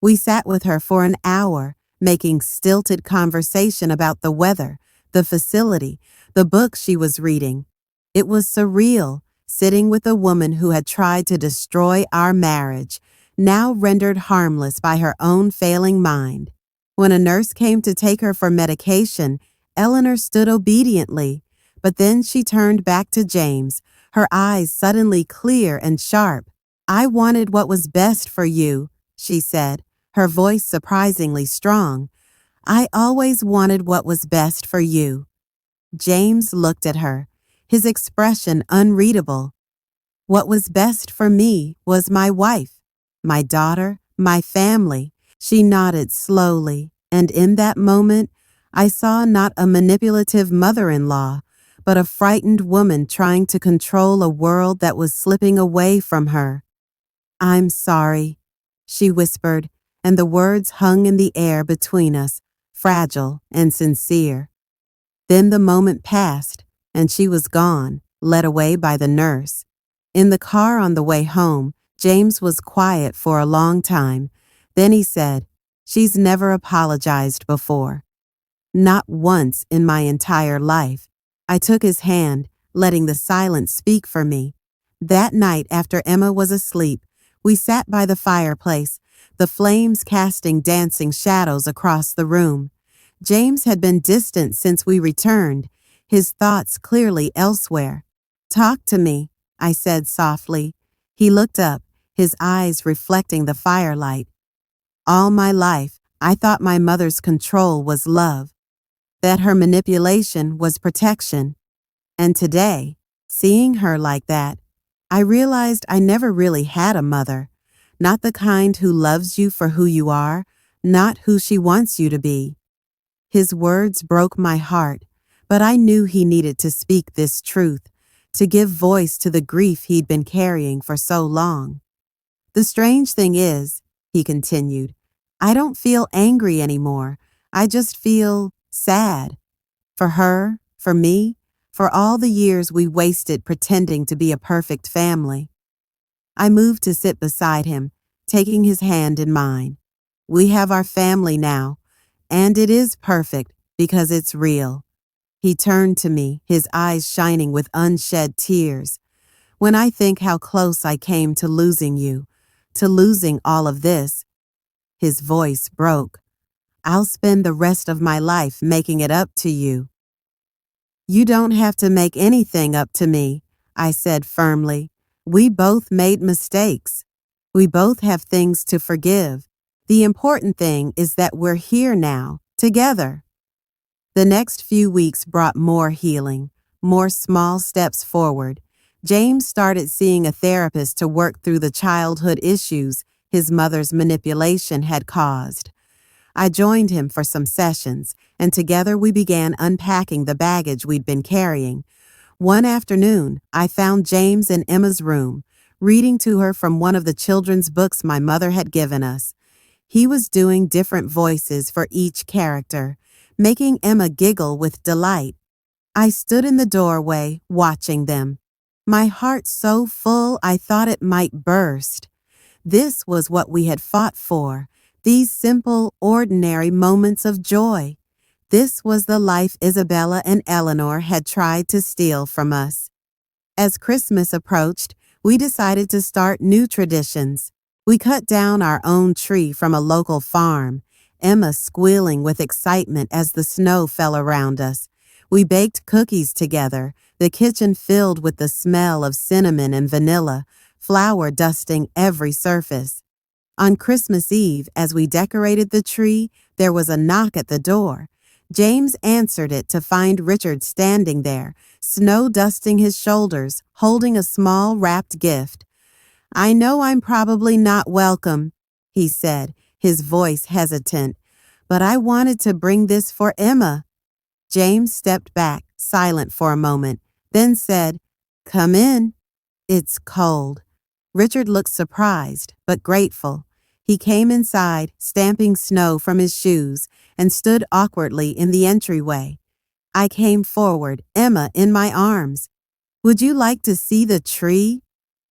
We sat with her for an hour, making stilted conversation about the weather, the facility, the book she was reading. It was surreal, sitting with a woman who had tried to destroy our marriage, now rendered harmless by her own failing mind. When a nurse came to take her for medication, Eleanor stood obediently, but then she turned back to James, her eyes suddenly clear and sharp. "I wanted what was best for you," she said, her voice surprisingly strong. "I always wanted what was best for you." James looked at her, his expression unreadable. "What was best for me was my wife, my daughter, my family." She nodded slowly, and in that moment, I saw not a manipulative mother-in-law, but a frightened woman trying to control a world that was slipping away from her. "I'm sorry," she whispered, and the words hung in the air between us, fragile and sincere. Then the moment passed, and she was gone, led away by the nurse. In the car on the way home, James was quiet for a long time. Then he said, "She's never apologized before." Not once in my entire life. I took his hand, letting the silence speak for me. That night, after Emma was asleep, we sat by the fireplace, the flames casting dancing shadows across the room. James had been distant since we returned, his thoughts clearly elsewhere. "Talk to me," I said softly. He looked up, his eyes reflecting the firelight. "All my life, I thought my mother's control was love, that her manipulation was protection. And today, seeing her like that, I realized I never really had a mother, not the kind who loves you for who you are, not who she wants you to be." His words broke my heart, but I knew he needed to speak this truth, to give voice to the grief he'd been carrying for so long. The strange thing is, he continued, I don't feel angry anymore. I just feel sad. For her, for me, for all the years we wasted pretending to be a perfect family. I moved to sit beside him, taking his hand in mine. We have our family now, and it is perfect because it's real. He turned to me, his eyes shining with unshed tears. When I think how close I came to losing you, to losing all of this, his voice broke. I'll spend the rest of my life making it up to you. You don't have to make anything up to me, I said firmly. We both made mistakes. We both have things to forgive. The important thing is that we're here now, together. The next few weeks brought more healing, more small steps forward. James started seeing a therapist to work through the childhood issues his mother's manipulation had caused. I joined him for some sessions, and together we began unpacking the baggage we'd been carrying. One afternoon, I found James in Emma's room, reading to her from one of the children's books my mother had given us. He was doing different voices for each character, making Emma giggle with delight. I stood in the doorway, watching them. My heart so full I thought it might burst. This was what we had fought for. These simple, ordinary moments of joy. This was the life Isabella and Eleanor had tried to steal from us. As Christmas approached, we decided to start new traditions. We cut down our own tree from a local farm, Emma squealing with excitement as the snow fell around us. We baked cookies together, the kitchen filled with the smell of cinnamon and vanilla, flour dusting every surface. On Christmas Eve, as we decorated the tree, there was a knock at the door. James answered it to find Richard standing there, snow dusting his shoulders, holding a small wrapped gift. I know I'm probably not welcome, he said, his voice hesitant, but I wanted to bring this for Emma. James stepped back, silent for a moment, then said, Come in. It's cold. Richard looked surprised, but grateful. He came inside, stamping snow from his shoes, and stood awkwardly in the entryway. I came forward, Emma in my arms. Would you like to see the tree?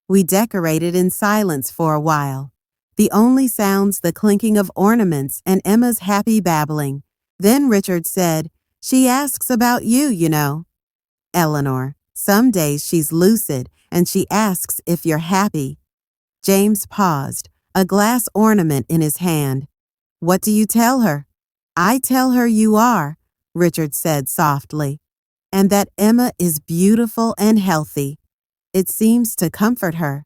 We decorated in silence for a while. The only sounds the clinking of ornaments and Emma's happy babbling. Then Richard said, She asks about you, you know. Eleanor, some days she's lucid, and she asks if you're happy. James paused, a glass ornament in his hand. What do you tell her? I tell her you are, Richard said softly, and that Emma is beautiful and healthy. It seems to comfort her.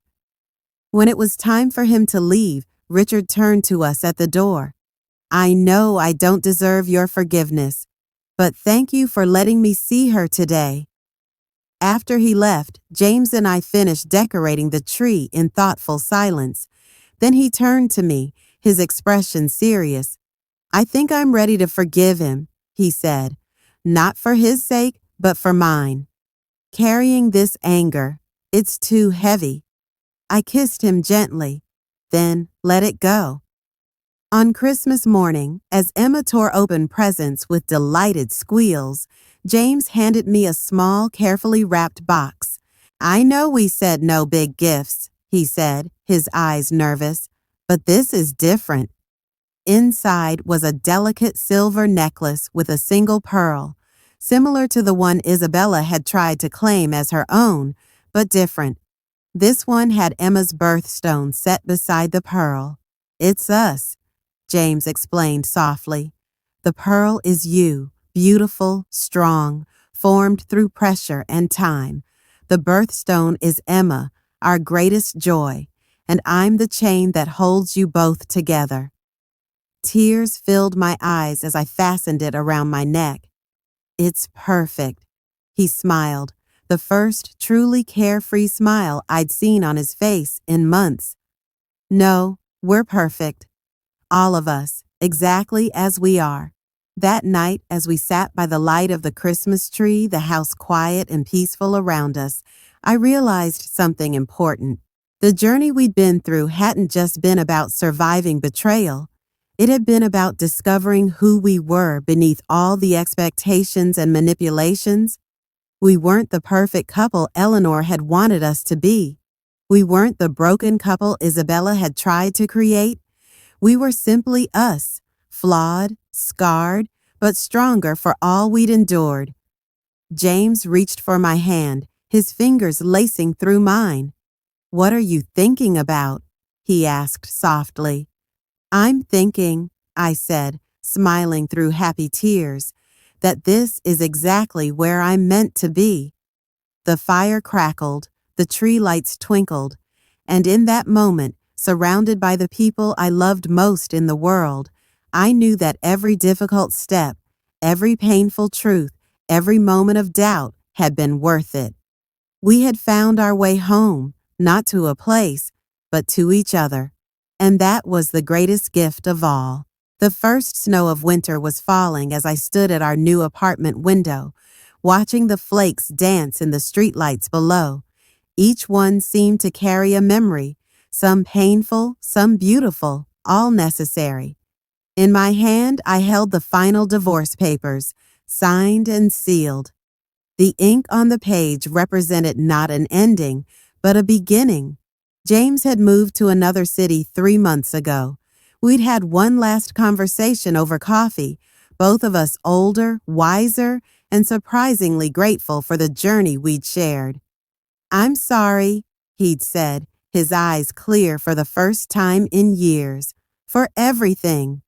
When it was time for him to leave, Richard turned to us at the door. I know I don't deserve your forgiveness, but thank you for letting me see her today. After he left, James and I finished decorating the tree in thoughtful silence. Then he turned to me, his expression serious. I think I'm ready to forgive him, he said, not for his sake, but for mine. Carrying this anger, it's too heavy. I kissed him gently, then let it go. On Christmas morning, as Emma tore open presents with delighted squeals, James handed me a small, carefully wrapped box. I know we said no big gifts, he said, his eyes nervous, but this is different. Inside was a delicate silver necklace with a single pearl, similar to the one Isabella had tried to claim as her own, but different. This one had Emma's birthstone set beside the pearl. It's us, James explained softly. The pearl is you, beautiful, strong, formed through pressure and time. The birthstone is Emma, our greatest joy, and I'm the chain that holds you both together. Tears filled my eyes as I fastened it around my neck. It's perfect, he smiled, the first truly carefree smile I'd seen on his face in months. No, we're perfect. All of us, exactly as we are. That night, as we sat by the light of the Christmas tree, the house quiet and peaceful around us, I realized something important. The journey we'd been through hadn't just been about surviving betrayal. It had been about discovering who we were beneath all the expectations and manipulations. We weren't the perfect couple Eleanor had wanted us to be. We weren't the broken couple Isabella had tried to create. We were simply us, flawed, scarred, but stronger for all we'd endured. James reached for my hand, his fingers lacing through mine. "What are you thinking about?" he asked softly. "I'm thinking," I said, smiling through happy tears, "that this is exactly where I'm meant to be." The fire crackled, the tree lights twinkled, and in that moment, surrounded by the people I loved most in the world, I knew that every difficult step, every painful truth, every moment of doubt had been worth it. We had found our way home, not to a place, but to each other. And that was the greatest gift of all. The first snow of winter was falling as I stood at our new apartment window, watching the flakes dance in the streetlights below. Each one seemed to carry a memory, some painful, some beautiful, all necessary. In my hand, I held the final divorce papers, signed and sealed. The ink on the page represented not an ending, but a beginning. James had moved to another city 3 months ago. We'd had one last conversation over coffee, both of us older, wiser, and surprisingly grateful for the journey we'd shared. "I'm sorry," he'd said, his eyes clear for the first time in years, "for everything."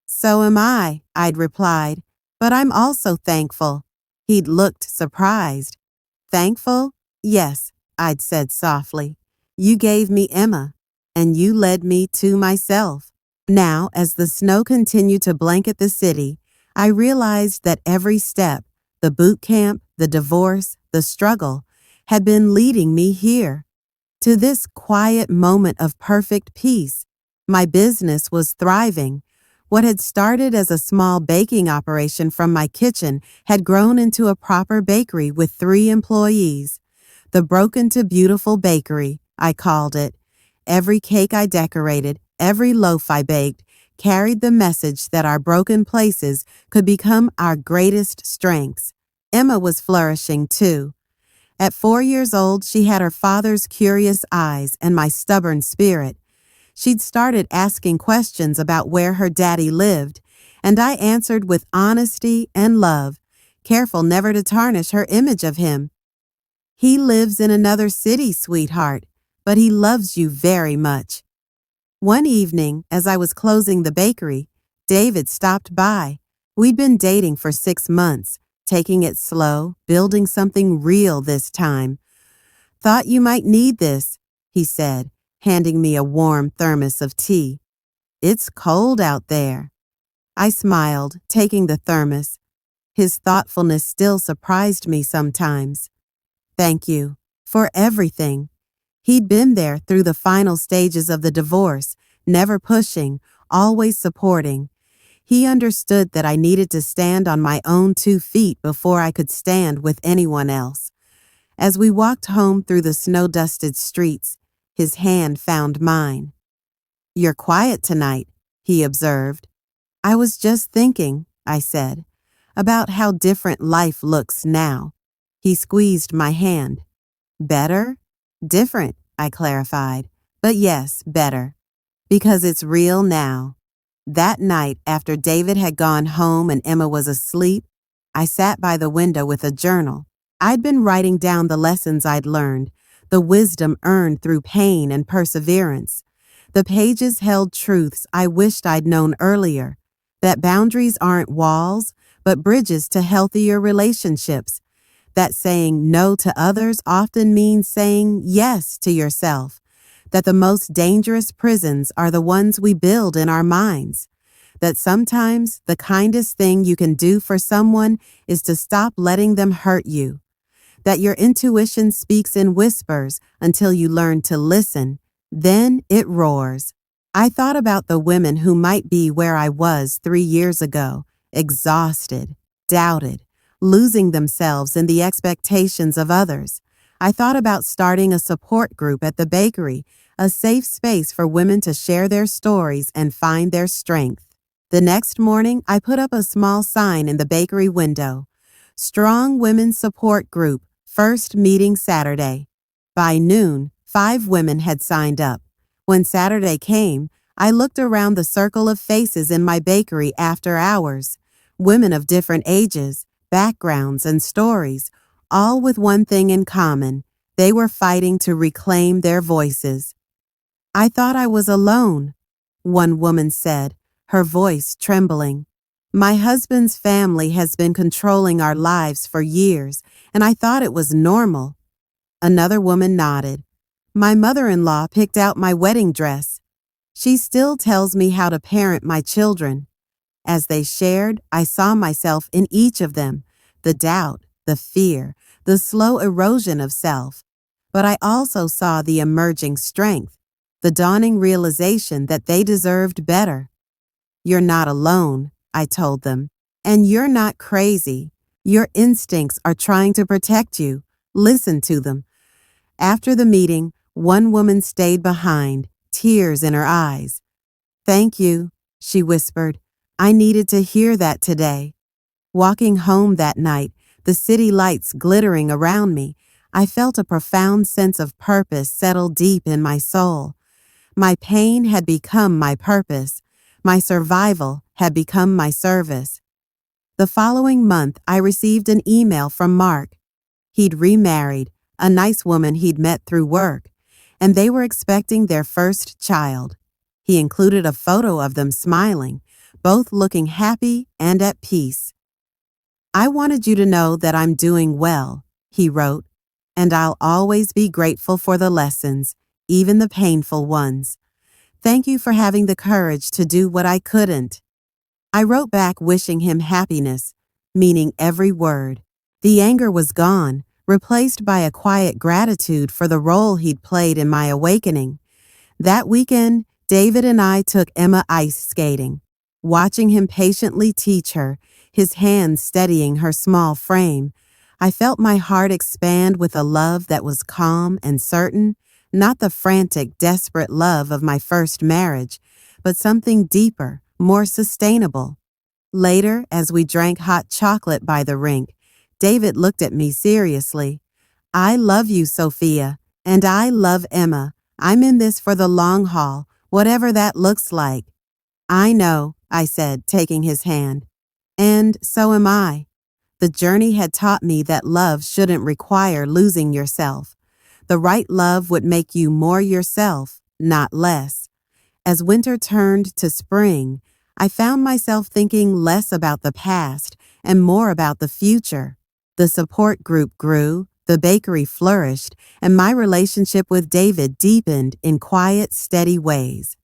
"So am I'd replied, "but I'm also thankful." He'd looked surprised. "Thankful? Yes," I'd said softly. "You gave me Emma, and you led me to myself." Now, as the snow continued to blanket the city, I realized that every step, the boot camp, the divorce, the struggle, had been leading me here, to this quiet moment of perfect peace. My business was thriving. What had started as a small baking operation from my kitchen had grown into a proper bakery with 3 employees. The Broken to Beautiful Bakery, I called it. Every cake I decorated, every loaf I baked, carried the message that our broken places could become our greatest strengths. Emma was flourishing too. At 4 years old, she had her father's curious eyes and my stubborn spirit. She'd started asking questions about where her daddy lived, and I answered with honesty and love, careful never to tarnish her image of him. "He lives in another city, sweetheart, but he loves you very much." One evening, as I was closing the bakery, David stopped by. We'd been dating for 6 months, taking it slow, building something real this time. "Thought you might need this," he said, handing me a warm thermos of tea. "It's cold out there." I smiled, taking the thermos. His thoughtfulness still surprised me sometimes. "Thank you for everything." He'd been there through the final stages of the divorce, never pushing, always supporting. He understood that I needed to stand on my own 2 feet before I could stand with anyone else. As we walked home through the snow-dusted streets, his hand found mine. "You're quiet tonight," he observed. "I was just thinking," I said, "about how different life looks now." He squeezed my hand. "Better?" "Different," I clarified. "But yes, better. Because it's real now." That night, after David had gone home and Emma was asleep, I sat by the window with a journal. I'd been writing down the lessons I'd learned, the wisdom earned through pain and perseverance. The pages held truths I wished I'd known earlier, that boundaries aren't walls, but bridges to healthier relationships, that saying no to others often means saying yes to yourself, that the most dangerous prisons are the ones we build in our minds, that sometimes the kindest thing you can do for someone is to stop letting them hurt you, that your intuition speaks in whispers until you learn to listen, then it roars. I thought about the women who might be where I was 3 years ago, exhausted, doubted, losing themselves in the expectations of others. I thought about starting a support group at the bakery, a safe space for women to share their stories and find their strength. The next morning, I put up a small sign in the bakery window. Strong Women's Support Group, first meeting Saturday. By noon, 5 women had signed up. When Saturday came, I looked around the circle of faces in my bakery after hours. Women of different ages, backgrounds, and stories, all with one thing in common. They were fighting to reclaim their voices. "I thought I was alone," one woman said, her voice trembling. "My husband's family has been controlling our lives for years, and I thought it was normal." Another woman nodded. "My mother-in-law picked out my wedding dress. She still tells me how to parent my children." As they shared, I saw myself in each of them, the doubt, the fear, the slow erosion of self. But I also saw the emerging strength, the dawning realization that they deserved better. "You're not alone," I told them, "and you're not crazy. Your instincts are trying to protect you. Listen to them." After the meeting, one woman stayed behind, tears in her eyes. "Thank you," she whispered. "I needed to hear that today." Walking home that night, the city lights glittering around me, I felt a profound sense of purpose settle deep in my soul. My pain had become my purpose. My survival had become my service. The following month, I received an email from Mark. He'd remarried, a nice woman he'd met through work, and they were expecting their first child. He included a photo of them smiling, both looking happy and at peace. "I wanted you to know that I'm doing well," he wrote, "and I'll always be grateful for the lessons, even the painful ones. Thank you for having the courage to do what I couldn't." I wrote back wishing him happiness, meaning every word. The anger was gone, replaced by a quiet gratitude for the role he'd played in my awakening. That weekend, David and I took Emma ice skating. Watching him patiently teach her, his hands steadying her small frame, I felt my heart expand with a love that was calm and certain, not the frantic, desperate love of my first marriage, but something deeper, more sustainable. Later, as we drank hot chocolate by the rink, David looked at me seriously. "I love you, Sophia, and I love Emma. I'm in this for the long haul, whatever that looks like." "I know," I said, taking his hand. "And so am I." The journey had taught me that love shouldn't require losing yourself. The right love would make you more yourself, not less. As winter turned to spring, I found myself thinking less about the past and more about the future. The support group grew, the bakery flourished, and my relationship with David deepened in quiet, steady ways.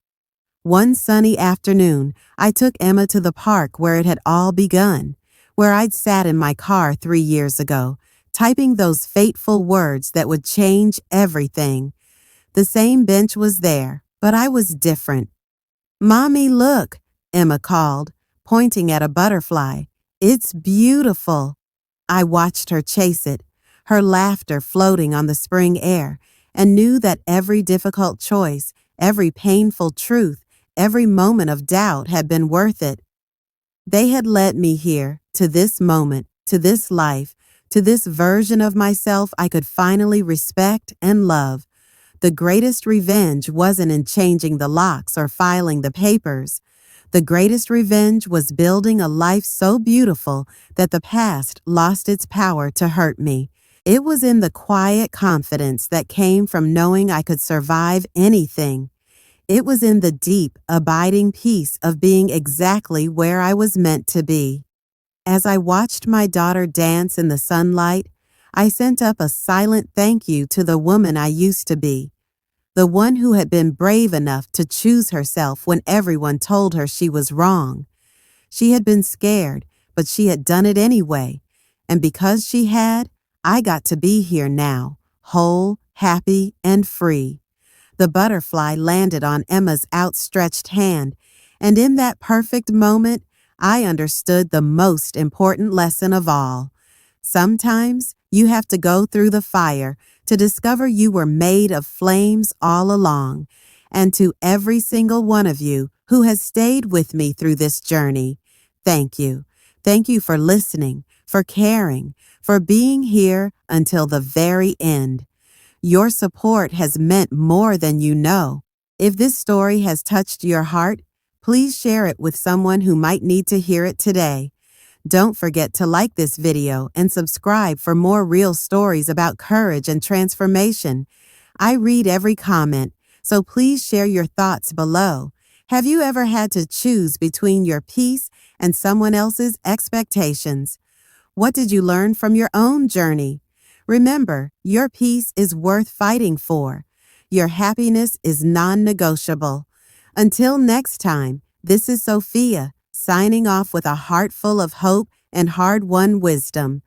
One sunny afternoon, I took Emma to the park where it had all begun, where I'd sat in my car 3 years ago, typing those fateful words that would change everything. The same bench was there, but I was different. "Mommy, look," Emma called, pointing at a butterfly. "It's beautiful." I watched her chase it, her laughter floating on the spring air, and knew that every difficult choice, every painful truth, every moment of doubt had been worth it. They had led me here, to this moment, to this life, to this version of myself I could finally respect and love. The greatest revenge wasn't in changing the locks or filing the papers. The greatest revenge was building a life so beautiful that the past lost its power to hurt me. It was in the quiet confidence that came from knowing I could survive anything. It was in the deep, abiding peace of being exactly where I was meant to be. As I watched my daughter dance in the sunlight, I sent up a silent thank you to the woman I used to be, the one who had been brave enough to choose herself when everyone told her she was wrong. She had been scared, but she had done it anyway, and because she had, I got to be here now, whole, happy, and free. The butterfly landed on Emma's outstretched hand, and in that perfect moment, I understood the most important lesson of all. Sometimes you have to go through the fire to discover you were made of flames all along. And to every single one of you who has stayed with me through this journey, thank you. Thank you for listening, for caring, for being here until the very end. Your support has meant more than you know. If this story has touched your heart, please share it with someone who might need to hear it today. Don't forget to like this video and subscribe for more real stories about courage and transformation. I read every comment, so please share your thoughts below. Have you ever had to choose between your peace and someone else's expectations? What did you learn from your own journey? Remember, your peace is worth fighting for. Your happiness is non-negotiable. Until next time, this is Sophia, signing off with a heart full of hope and hard-won wisdom.